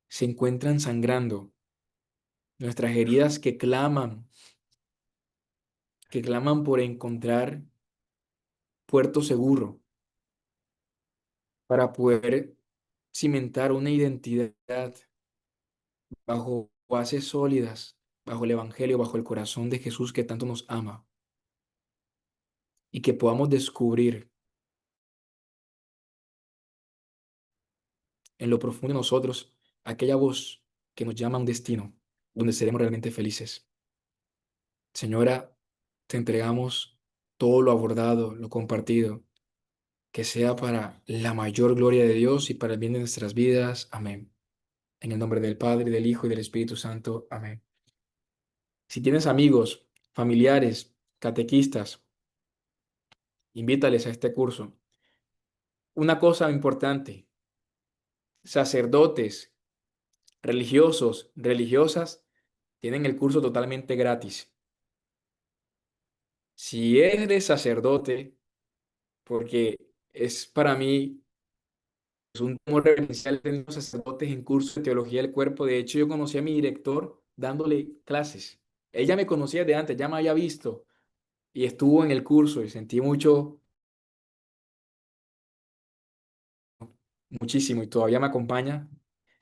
se encuentran sangrando, nuestras heridas que claman por encontrar puerto seguro para poder cimentar una identidad bajo bases sólidas, bajo el Evangelio, bajo el corazón de Jesús que tanto nos ama, y que podamos descubrir en lo profundo de nosotros aquella voz que nos llama a un destino donde seremos realmente felices. Señora, te entregamos todo lo abordado, lo compartido, que sea para la mayor gloria de Dios y para el bien de nuestras vidas. Amén. En el nombre del Padre, del Hijo y del Espíritu Santo. Amén. Si tienes amigos, familiares, catequistas, invítales a este curso. Una cosa importante: sacerdotes, religiosos, religiosas, tienen el curso totalmente gratis. Si eres sacerdote, porque es para mí es un temor reverencial tener los sacerdotes en curso de teología del cuerpo. De hecho, yo conocí a mi director dándole clases. Ella me conocía de antes, ya me había visto y estuvo en el curso, y sentí muchísimo, y todavía me acompaña.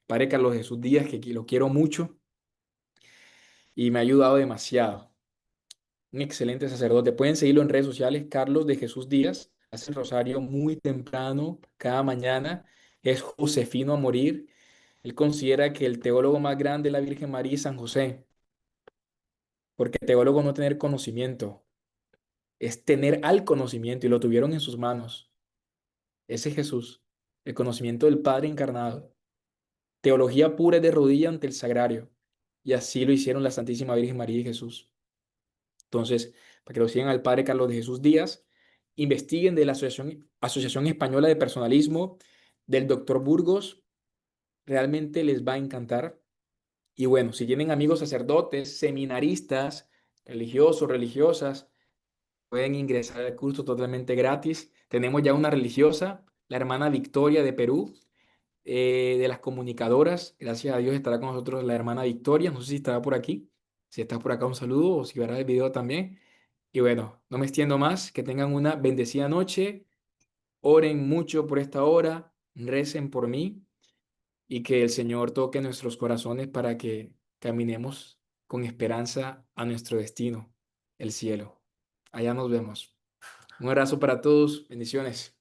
Padre Carlos Jesús Díaz, que lo quiero mucho y me ha ayudado demasiado. Un excelente sacerdote. Pueden seguirlo en redes sociales, Carlos de Jesús Díaz. Hace el rosario muy temprano cada mañana. Es josefino a morir. Él considera que el teólogo más grande de la Virgen María es San José, porque teólogo no tener conocimiento, es tener al conocimiento, y lo tuvieron en sus manos. Ese es Jesús, el conocimiento del Padre encarnado. Teología pura de rodilla ante el sagrario. Y así lo hicieron la Santísima Virgen María y Jesús. Entonces, para que lo sigan al Padre Carlos de Jesús Díaz, investiguen de la Asociación Española de Personalismo del doctor Burgos, realmente les va a encantar. Y bueno, si tienen amigos sacerdotes, seminaristas, religiosos, religiosas, pueden ingresar al curso totalmente gratis. Tenemos ya una religiosa, la hermana Victoria de Perú, de las comunicadoras. Gracias a Dios estará con nosotros la hermana Victoria. No sé si estará por aquí. Si está por acá, un saludo o si verá el video también. Y bueno, no me extiendo más. Que tengan una bendecida noche. Oren mucho por esta hora. Recen por mí y que el Señor toque nuestros corazones para que caminemos con esperanza a nuestro destino, el cielo. Allá nos vemos. Un abrazo para todos. Bendiciones.